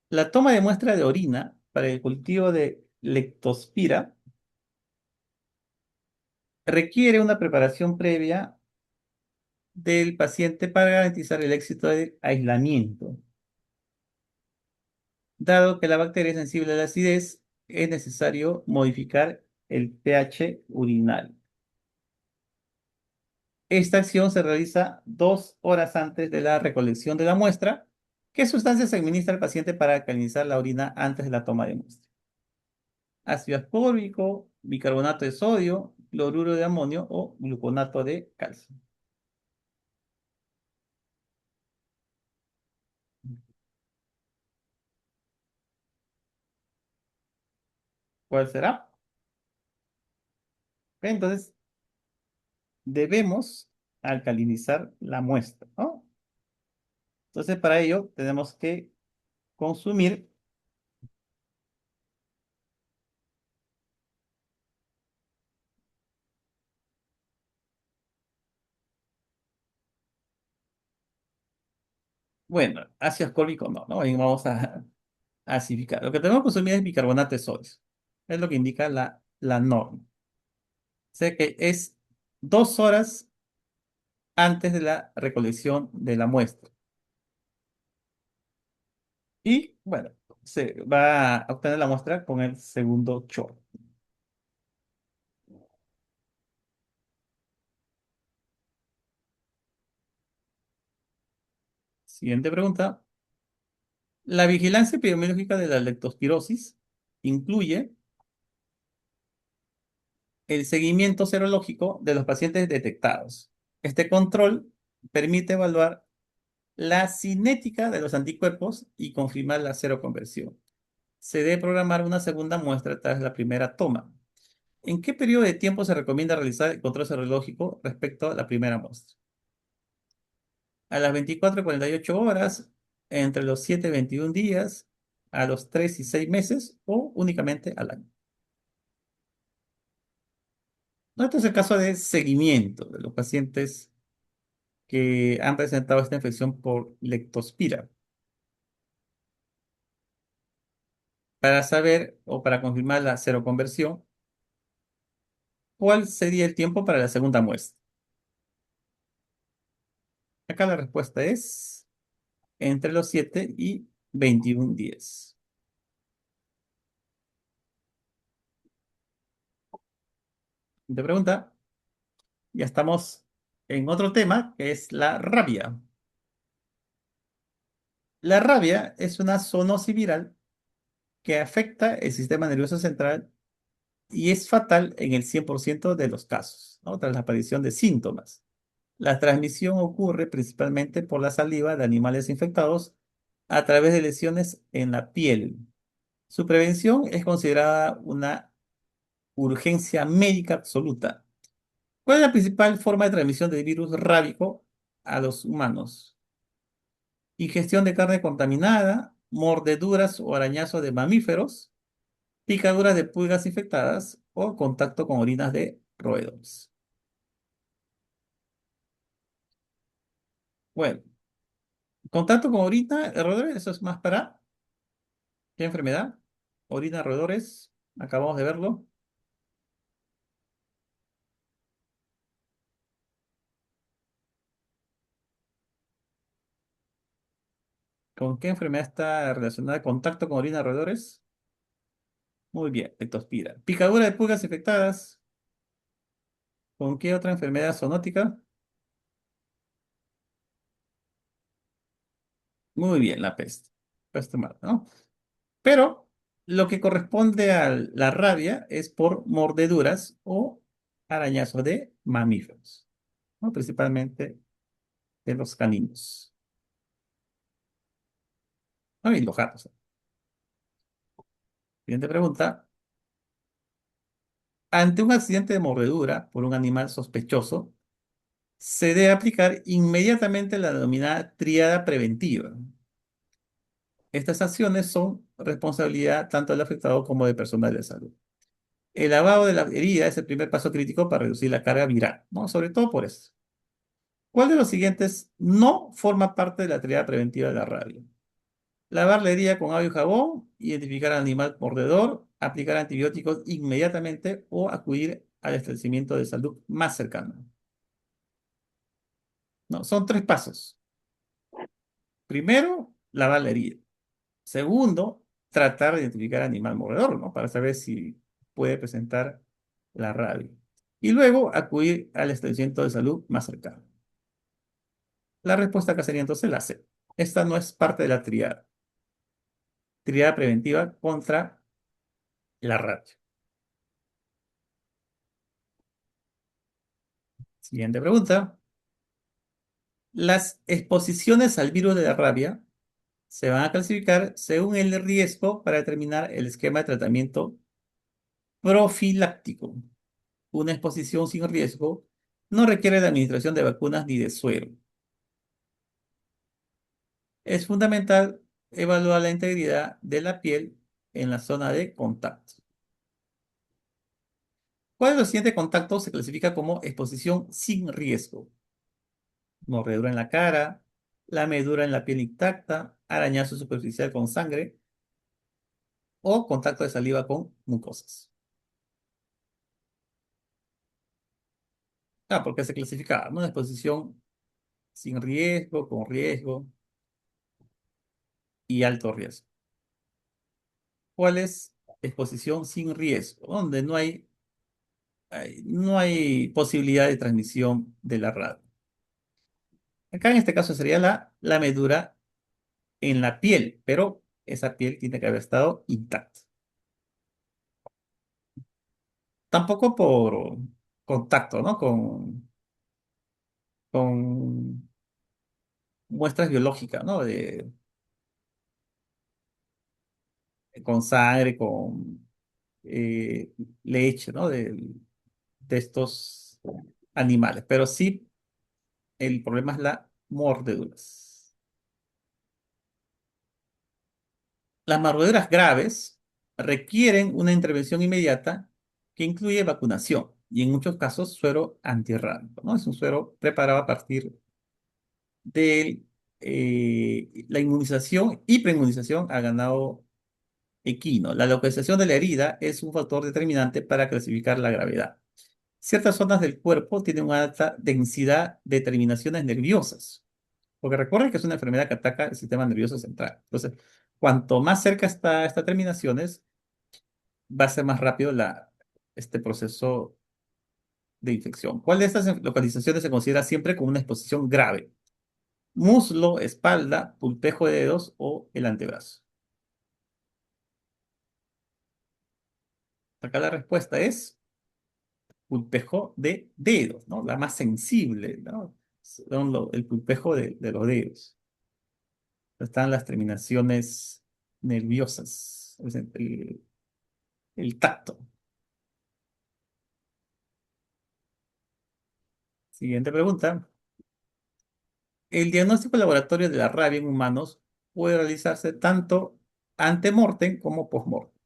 La toma de muestra de orina para el cultivo de leptospira requiere una preparación previa del paciente para garantizar el éxito del aislamiento. Dado que la bacteria es sensible a la acidez, es necesario modificar el pH urinario. Esta acción se realiza 2 horas antes de la recolección de la muestra. ¿Qué sustancia se administra al paciente para alcalinizar la orina antes de la toma de muestra? Ácido ascórbico, bicarbonato de sodio, cloruro de amonio o gluconato de calcio. ¿Cuál será? Entonces, debemos alcalinizar la muestra, ¿no? Entonces, para ello tenemos que consumir, bueno, ácido ascórbico no, ¿no? Y vamos a acidificar. Lo que tenemos que consumir es bicarbonato de sodio. Es lo que indica la norma. O sea que es 2 horas antes de la recolección de la muestra. Y bueno, se va a obtener la muestra con el segundo shot. Siguiente pregunta. La vigilancia epidemiológica de la leptospirosis incluye el seguimiento serológico de los pacientes detectados. Este control permite evaluar la cinética de los anticuerpos y confirmar la seroconversión. Se debe programar una segunda muestra tras la primera toma. ¿En qué periodo de tiempo se recomienda realizar el control serológico respecto a la primera muestra? A las 24 y 48 horas, entre los 7 y 21 días, a los 3 y 6 meses o únicamente al año. No, este es el caso de seguimiento de los pacientes que han presentado esta infección por leptospira para saber o para confirmar la seroconversión. ¿Cuál sería el tiempo para la segunda muestra? Acá la respuesta es entre los 7 y 21 días. Te pregunta, ya estamos en otro tema que es la rabia. La rabia es una zoonosis viral que afecta el sistema nervioso central y es fatal en el 100% de los casos, ¿no? Tras la aparición de síntomas. La transmisión ocurre principalmente por la saliva de animales infectados a través de lesiones en la piel. Su prevención es considerada una urgencia médica absoluta. ¿Cuál es la principal forma de transmisión del virus rábico a los humanos? Ingestión de carne contaminada, mordeduras o arañazos de mamíferos, picaduras de pulgas infectadas o contacto con orinas de roedores. Bueno, contacto con orina de roedores, eso es más para ¿qué enfermedad? Orina de roedores, acabamos de verlo. ¿Con qué enfermedad está relacionada contacto con orina de roedores? Muy bien, leptospira. Picadura de pulgas infectadas. ¿Con qué otra enfermedad zoonótica? Muy bien, la peste. Peste humana, ¿no? Pero lo que corresponde a la rabia es por mordeduras o arañazos de mamíferos, ¿no? Principalmente de los caninos. ¿No? Y los gatos. Siguiente pregunta. Ante un accidente de mordedura por un animal sospechoso, se debe aplicar inmediatamente la denominada tríada preventiva. Estas acciones son responsabilidad tanto del afectado como del personal de salud. El lavado de la herida es el primer paso crítico para reducir la carga viral, ¿no? Sobre todo por eso. ¿Cuál de los siguientes no forma parte de la triada preventiva de la rabia? Lavar la herida con agua y jabón, identificar al animal mordedor, aplicar antibióticos inmediatamente o acudir al establecimiento de salud más cercano. No, son tres pasos. Primero, lavar la herida. Segundo, tratar de identificar al animal mordedor, ¿no? Para saber si puede presentar la rabia. Y luego acudir al establecimiento de salud más cercano. La respuesta acá sería entonces la C. Esta no es parte de la triada. Triada preventiva contra la rabia. Siguiente pregunta. Las exposiciones al virus de la rabia se van a clasificar según el riesgo para determinar el esquema de tratamiento profiláctico. Una exposición sin riesgo no requiere la administración de vacunas ni de suero. Es fundamental evaluar la integridad de la piel en la zona de contacto. ¿Cuál de los siguientes contactos se clasifica como exposición sin riesgo? Mordedura en la cara, lamedura en la piel intacta, arañazo superficial con sangre o contacto de saliva con mucosas. Ah, porque se clasificaba, ¿no? Una exposición sin riesgo, con riesgo y alto riesgo. ¿Cuál es exposición sin riesgo? Donde no hay posibilidad de transmisión de la radio. Acá en este caso sería la lamedura en la piel, pero esa piel tiene que haber estado intacta. Tampoco por contacto, ¿no? Con muestras biológicas, ¿no? Con sangre, con eh, leche, ¿no? De estos animales. Pero sí, el problema es la mordeduras. Las mordeduras graves requieren una intervención inmediata que incluye vacunación y en muchos casos suero antirrábico, ¿no? Es un suero preparado a partir de la inmunización y preinmunización a ganado equino. La localización de la herida es un factor determinante para clasificar la gravedad. Ciertas zonas del cuerpo tienen una alta densidad de terminaciones nerviosas, porque recuerden que es una enfermedad que ataca el sistema nervioso central. Entonces, cuanto más cerca está estas terminaciones, va a ser más rápido este proceso de infección. ¿Cuál de estas localizaciones se considera siempre como una exposición grave? Muslo, espalda, pulpejo de dedos o el antebrazo. Acá la respuesta es pulpejo de dedos, ¿no? La más sensible, ¿no? Son el pulpejo de los dedos. Están las terminaciones nerviosas, es el tacto. Siguiente pregunta. El diagnóstico laboratorio de la rabia en humanos puede realizarse tanto ante mortem como post-mortem.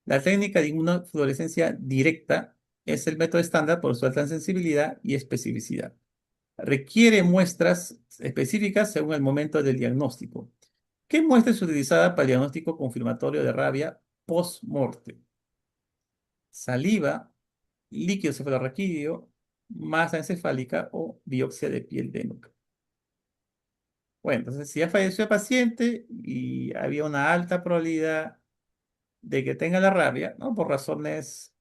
La técnica de inmunofluorescencia directa es el método estándar por su alta sensibilidad y especificidad. Requiere muestras específicas según el momento del diagnóstico. ¿Qué muestra es utilizada para el diagnóstico confirmatorio de rabia post-mortem? Saliva, líquido cefalorraquídeo, masa encefálica o biopsia de piel de nuca. Bueno, entonces si ya falleció el paciente y había una alta probabilidad de que tenga la rabia, ¿no? Por razones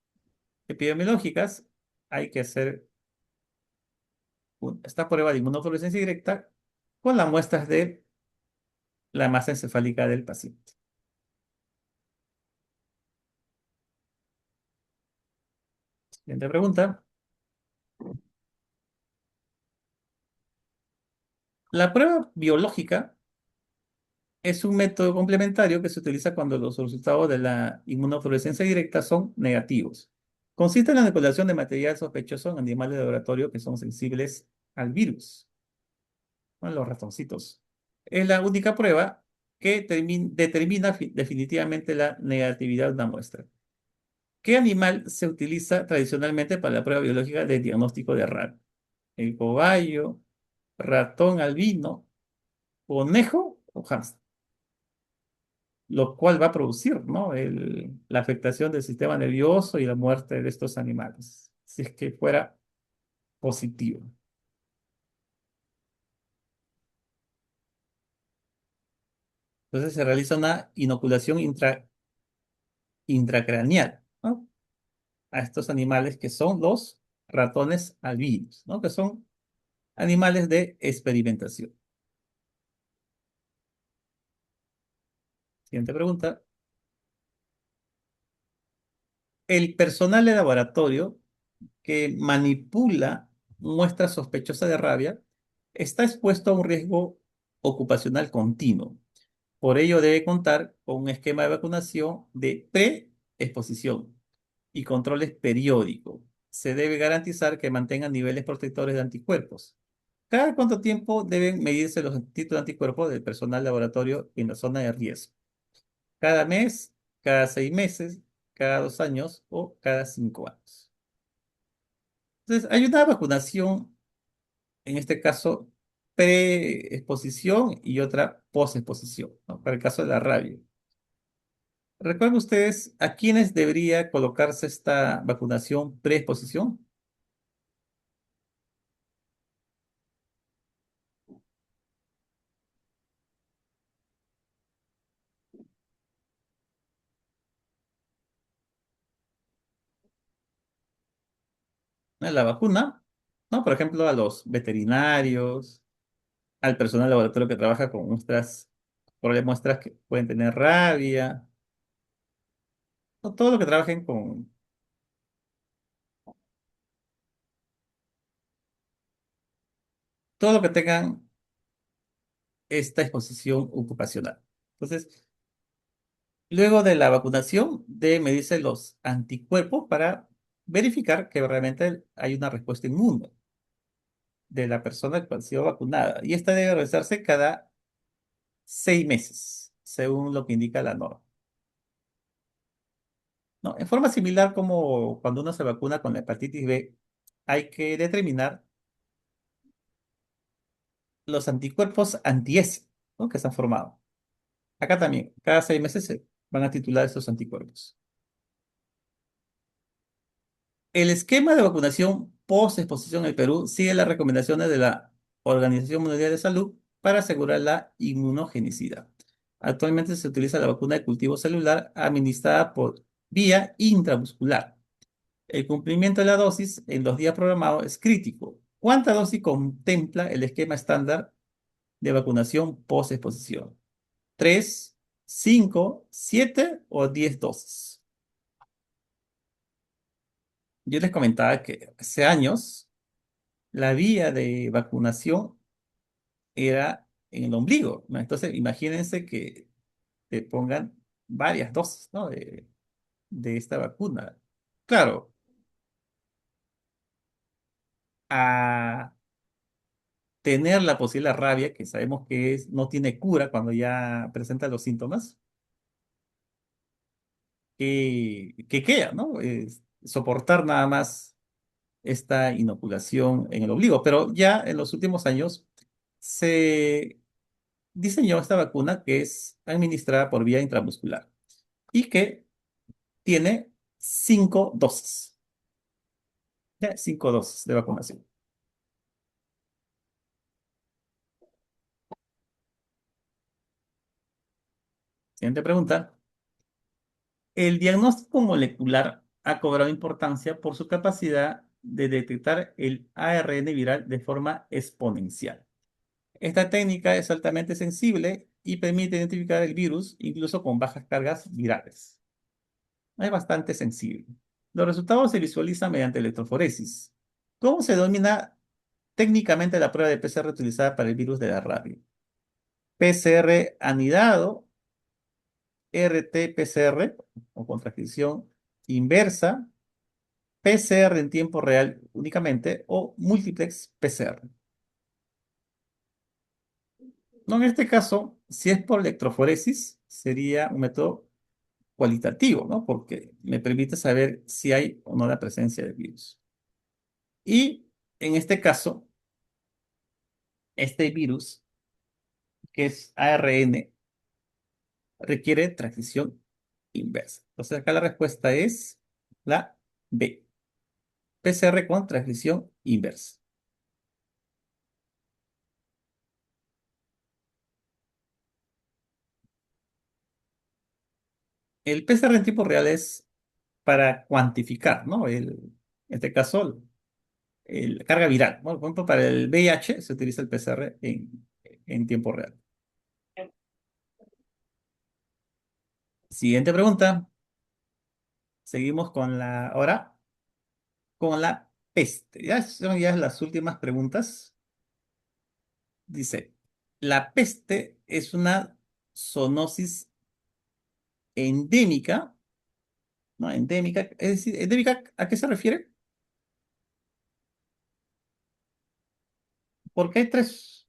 epidemiológicas, hay que hacer esta prueba de inmunofluorescencia directa con las muestras de la masa encefálica del paciente. Siguiente pregunta. La prueba biológica es un método complementario que se utiliza cuando los resultados de la inmunofluorescencia directa son negativos. Consiste en la declaración de material sospechoso en animales de laboratorio que son sensibles al virus, ¿no? Los ratoncitos. Es la única prueba que determina definitivamente la negatividad de una muestra. ¿Qué animal se utiliza tradicionalmente para la prueba biológica de diagnóstico de rabia? El cobayo, ratón albino, conejo o hámster, lo cual va a producir, ¿no? La afectación del sistema nervioso y la muerte de estos animales, si es que fuera positivo. Entonces se realiza una inoculación intracraneal, ¿no? A estos animales que son los ratones albinos, ¿no? Que son animales de experimentación. Siguiente pregunta. El personal de laboratorio que manipula muestras sospechosas de rabia está expuesto a un riesgo ocupacional continuo. Por ello debe contar con un esquema de vacunación de preexposición y controles periódicos. Se debe garantizar que mantengan niveles protectores de anticuerpos. ¿Cada cuánto tiempo deben medirse los títulos de anticuerpos del personal laboratorio en la zona de riesgo? ¿Cada mes, cada 6 meses, cada 2 años o cada 5 años? Entonces, hay una vacunación, en este caso, pre-exposición y otra post-exposición, ¿no? Para el caso de la rabia. ¿Recuerdan ustedes a quiénes debería colocarse esta vacunación pre-exposición? ¿No? La vacuna, ¿no? Por ejemplo, a los veterinarios, al personal de laboratorio que trabaja con muestras, muestras que pueden tener rabia, o todo lo que trabajen con, todo lo que tengan esta exposición ocupacional. Entonces, luego de la vacunación, debe medirse los anticuerpos para verificar que realmente hay una respuesta inmune de la persona que ha sido vacunada. Y esta debe realizarse cada 6 meses, según lo que indica la norma. ¿No? En forma similar como cuando uno se vacuna con la hepatitis B, hay que determinar los anticuerpos anti-S, ¿no? Que se han formado. Acá también, cada 6 meses se van a titular esos anticuerpos. El esquema de vacunación post-exposición en el Perú sigue las recomendaciones de la Organización Mundial de Salud para asegurar la inmunogenicidad. Actualmente se utiliza la vacuna de cultivo celular administrada por vía intramuscular. El cumplimiento de la dosis en los días programados es crítico. ¿Cuánta dosis contempla el esquema estándar de vacunación post-exposición? ¿Tres, 5, 7 o 10 dosis? Yo les comentaba que hace años la vía de vacunación era en el ombligo, ¿no? Entonces, imagínense que te pongan varias dosis, ¿no? de esta vacuna. Claro, a tener la posible rabia, que sabemos que no tiene cura cuando ya presenta los síntomas, que queda, ¿no? Soportar nada más esta inoculación en el ombligo. Pero ya en los últimos años se diseñó esta vacuna que es administrada por vía intramuscular y que tiene 5 dosis, ¿ya? 5 dosis de vacunación. Siguiente pregunta. El diagnóstico molecular ha cobrado importancia por su capacidad de detectar el ARN viral de forma exponencial. Esta técnica es altamente sensible y permite identificar el virus incluso con bajas cargas virales. Es bastante sensible. Los resultados se visualizan mediante electroforesis. ¿Cómo se denomina técnicamente la prueba de PCR utilizada para el virus de la rabia? PCR anidado, RT-PCR o con transcripción inversa, PCR en tiempo real únicamente o multiplex PCR. No, en este caso, si es por electroforesis, sería un método cualitativo, ¿no? Porque me permite saber si hay o no la presencia del virus. Y en este caso, Este virus, que es ARN, requiere transcripción inversa. Entonces acá la respuesta es la B. PCR con transcripción inversa. El PCR en tiempo real es para cuantificar, ¿no? En este caso, la carga viral, ¿no? Por ejemplo, para el VIH se utiliza el PCR en tiempo real. Siguiente pregunta. Seguimos con ahora con la peste. Ya son ya las últimas preguntas. Dice, la peste es una zoonosis endémica, ¿no? Endémica, es decir, endémica, ¿a qué se refiere? Porque hay tres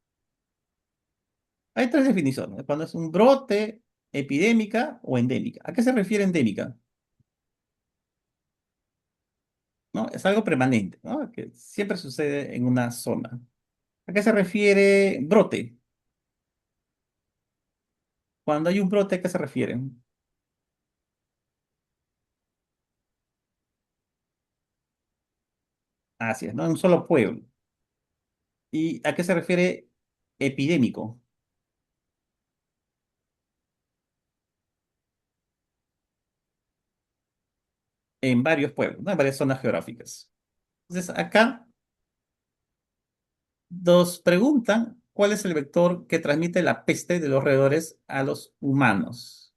definiciones, cuando es un brote, epidémica o endémica. ¿A qué se refiere endémica? ¿No? Es algo permanente, ¿no? Que siempre sucede en una zona. ¿A qué se refiere brote? Cuando hay un brote, ¿a qué se refiere? Así es, ¿no? En un solo pueblo. ¿Y a qué se refiere epidémico? En varios pueblos, ¿no? En varias zonas geográficas. Entonces, acá nos preguntan cuál es el vector que transmite la peste de los roedores a los humanos.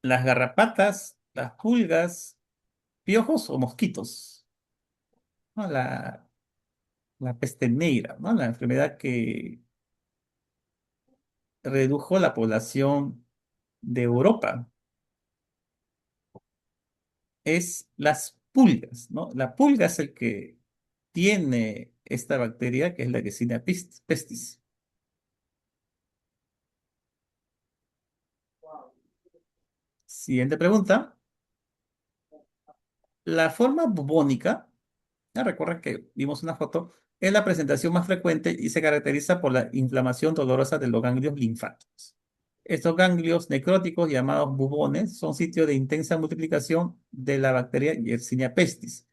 Las garrapatas, las pulgas, piojos o mosquitos, ¿no? La peste negra, ¿no? La enfermedad que redujo la población de Europa. Es las pulgas, ¿no? La pulga es el que tiene esta bacteria que es la Yersinia pestis. Siguiente pregunta. La forma bubónica, ya recuerden que vimos una foto, es la presentación más frecuente y se caracteriza por la inflamación dolorosa de los ganglios linfáticos. Estos ganglios necróticos, llamados bubones, son sitios de intensa multiplicación de la bacteria Yersinia pestis.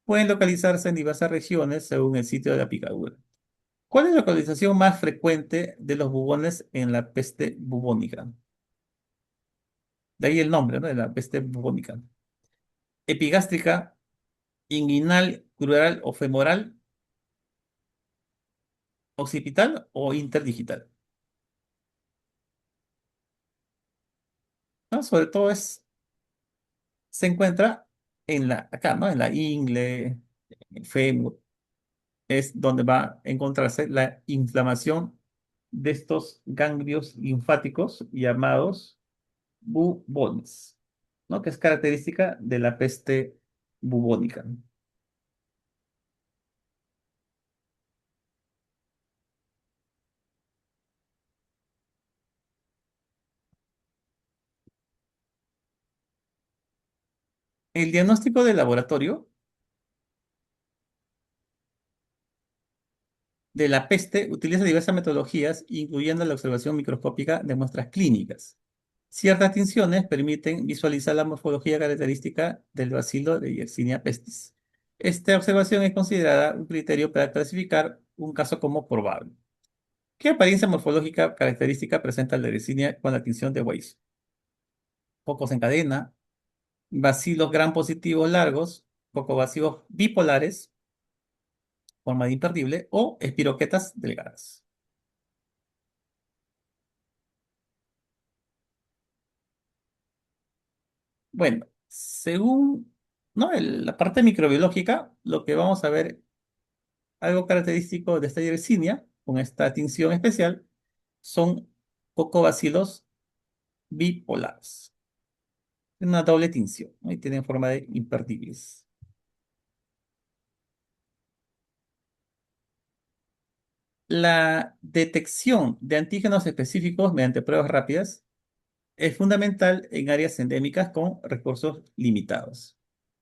Pueden localizarse en diversas regiones según el sitio de la picadura. ¿Cuál es la localización más frecuente de los bubones en la peste bubónica? De ahí el nombre, ¿no? De la peste bubónica. Epigástrica, inguinal, crural o femoral, occipital o interdigital. ¿No? Sobre todo se encuentra acá, ¿no? En la ingle, en el fémur, es donde va a encontrarse la inflamación de estos ganglios linfáticos llamados bubones, ¿no? Que es característica de la peste bubónica. El diagnóstico de laboratorio de la peste utiliza diversas metodologías, incluyendo la observación microscópica de muestras clínicas. Ciertas tinciones permiten visualizar la morfología característica del bacilo de Yersinia pestis. Esta observación es considerada un criterio para clasificar un caso como probable. ¿Qué apariencia morfológica característica presenta la Yersinia con la tinción de Weiss? Focos en cadena, bacilos gram positivos largos, focobacilos bipolares, forma de imperdible, o espiroquetas delgadas. Bueno, según, ¿no? La parte microbiológica, lo que vamos a ver, algo característico de esta Yersinia, con esta tinción especial, son cocobacilos bipolares. Una doble tinción, ¿no? Y tienen forma de imperdibles. La detección de antígenos específicos mediante pruebas rápidas es fundamental en áreas endémicas con recursos limitados.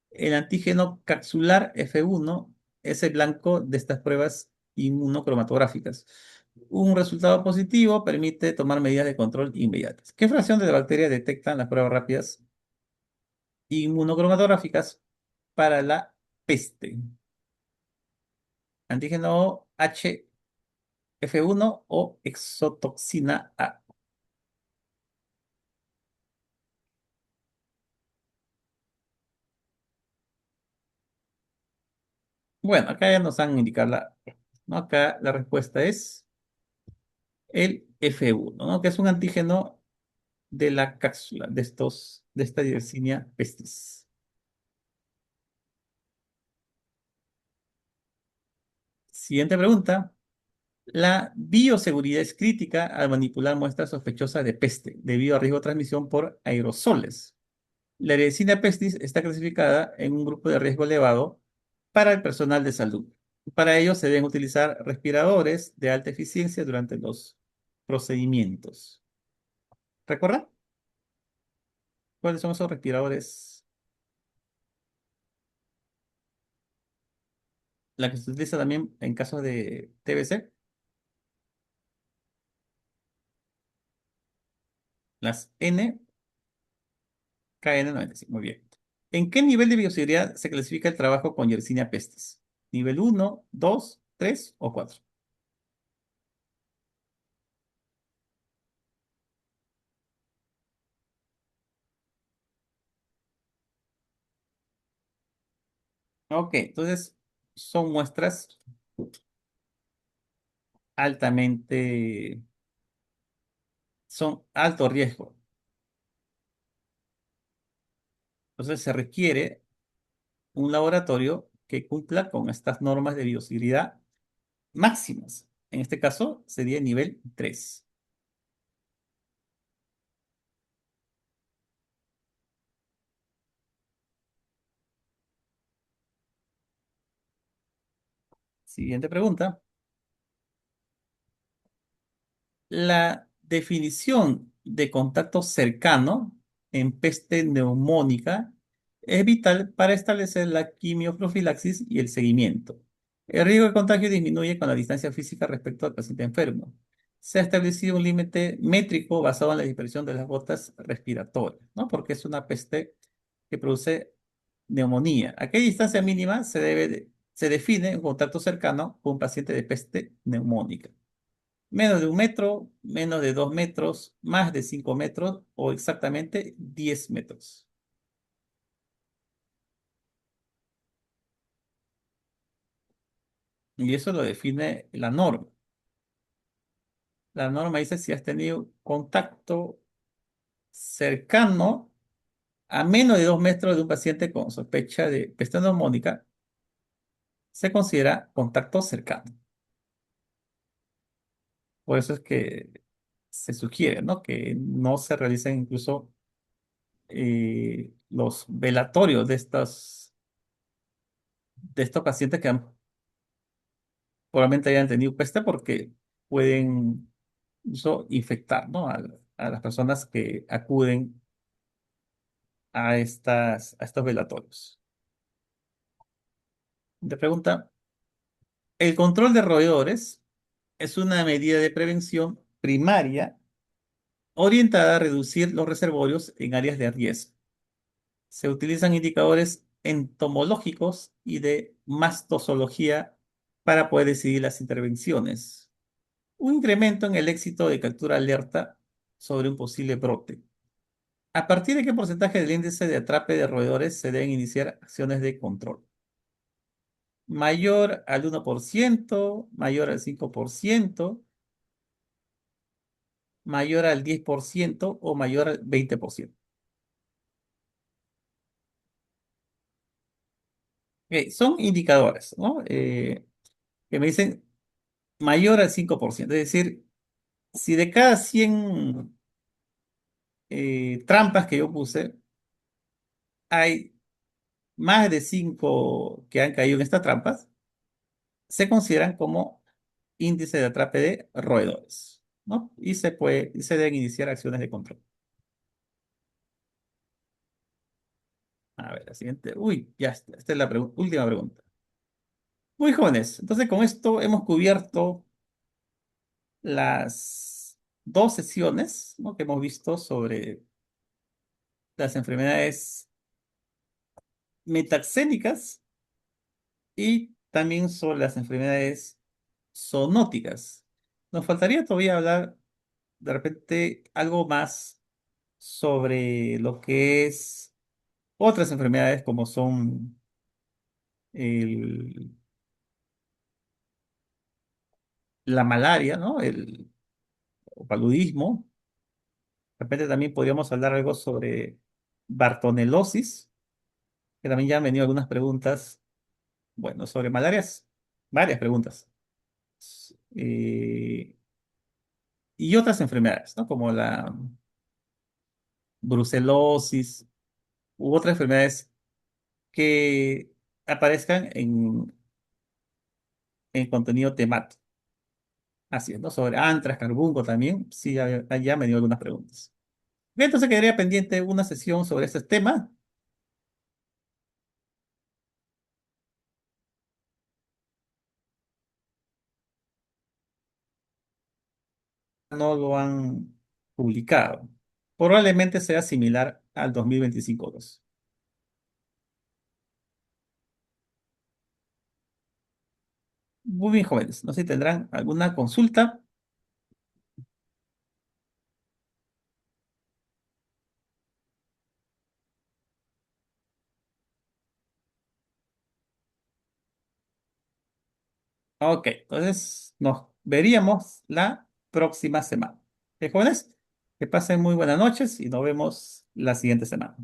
El antígeno capsular F1 es el blanco de estas pruebas inmunocromatográficas. Un resultado positivo permite tomar medidas de control inmediatas. ¿Qué fracción de la bacteria detectan las pruebas rápidas inmunocromatográficas para la peste? Antígeno HF1 o exotoxina A. Bueno, acá ya nos han indicado ¿no? Acá la respuesta es el F1, ¿no? Que es un antígeno de la cápsula de esta Yersinia pestis. Siguiente pregunta. La bioseguridad es crítica al manipular muestras sospechosas de peste debido a riesgo de transmisión por aerosoles. La Yersinia pestis está clasificada en un grupo de riesgo elevado para el personal de salud. Para ello se deben utilizar respiradores de alta eficiencia durante los procedimientos. ¿Recuerda cuáles son esos respiradores? La que se utiliza también en casos de TBC, las NKN95. Muy bien. ¿En qué nivel de bioseguridad se clasifica el trabajo con Yersinia pestis? ¿Nivel uno, 2, 3 o 4? Ok, entonces son muestras altamente, son alto riesgo. Entonces se requiere un laboratorio que cumpla con estas normas de bioseguridad máximas. En este caso sería nivel 3. Siguiente pregunta. La definición de contacto cercano en peste neumónica es vital para establecer la quimioprofilaxis y el seguimiento. El riesgo de contagio disminuye con la distancia física respecto al paciente enfermo. Se ha establecido un límite métrico basado en la dispersión de las gotas respiratorias, ¿no? Porque es una peste que produce neumonía. ¿A qué distancia mínima se define un contacto cercano con un paciente de peste neumónica? Menos de 1 metro, menos de 2 metros, más de 5 metros o exactamente 10 metros. Y eso lo define la norma. La norma dice si has tenido contacto cercano a menos de 2 metros de un paciente con sospecha de peste neumónica, se considera contacto cercano. Por eso es que se sugiere, ¿no? Que no se realicen incluso los velatorios de estos pacientes que probablemente hayan tenido peste porque pueden incluso infectar, ¿no? A las personas que acuden a estos velatorios. Te pregunta, el control de roedores es una medida de prevención primaria orientada a reducir los reservorios en áreas de riesgo. Se utilizan indicadores entomológicos y de mastozoología para poder decidir las intervenciones. Un incremento en el éxito de captura alerta sobre un posible brote. ¿A partir de qué porcentaje del índice de atrape de roedores se deben iniciar acciones de control? ¿Mayor al 1%, mayor al 5%, mayor al 10% o mayor al 20%? Ok, son indicadores, ¿no? Que me dicen mayor al 5%. Es decir, si de cada 100 trampas que yo puse, hay más de 5 que han caído en estas trampas, se consideran como índice de atrape de roedores, ¿no? Y se deben iniciar acciones de control. A ver, la siguiente. Uy, ya está. Esta es la última pregunta. Muy jóvenes. Entonces, con esto hemos cubierto las dos sesiones, ¿no?, que hemos visto sobre las enfermedades metaxénicas y también sobre las enfermedades zoonóticas. Nos faltaría todavía hablar de repente algo más sobre lo que es otras enfermedades como son el- la malaria, ¿no? El paludismo. De repente también podríamos hablar algo sobre bartonelosis, que también ya han venido algunas preguntas, bueno, sobre malarias, varias preguntas. Eh, y otras enfermedades, ¿no? Como la brucelosis u otras enfermedades que aparezcan en contenido temático. Así es, ¿no? Sobre antras, carbunco también, sí, ya me dio algunas preguntas. Bien, entonces quedaría pendiente una sesión sobre este tema. No lo han publicado. Probablemente sea similar al 2025-2. Muy bien, jóvenes. No sé si tendrán alguna consulta. Ok, entonces nos veríamos la próxima semana. ¿Qué, jóvenes? Que pasen muy buenas noches y nos vemos la siguiente semana.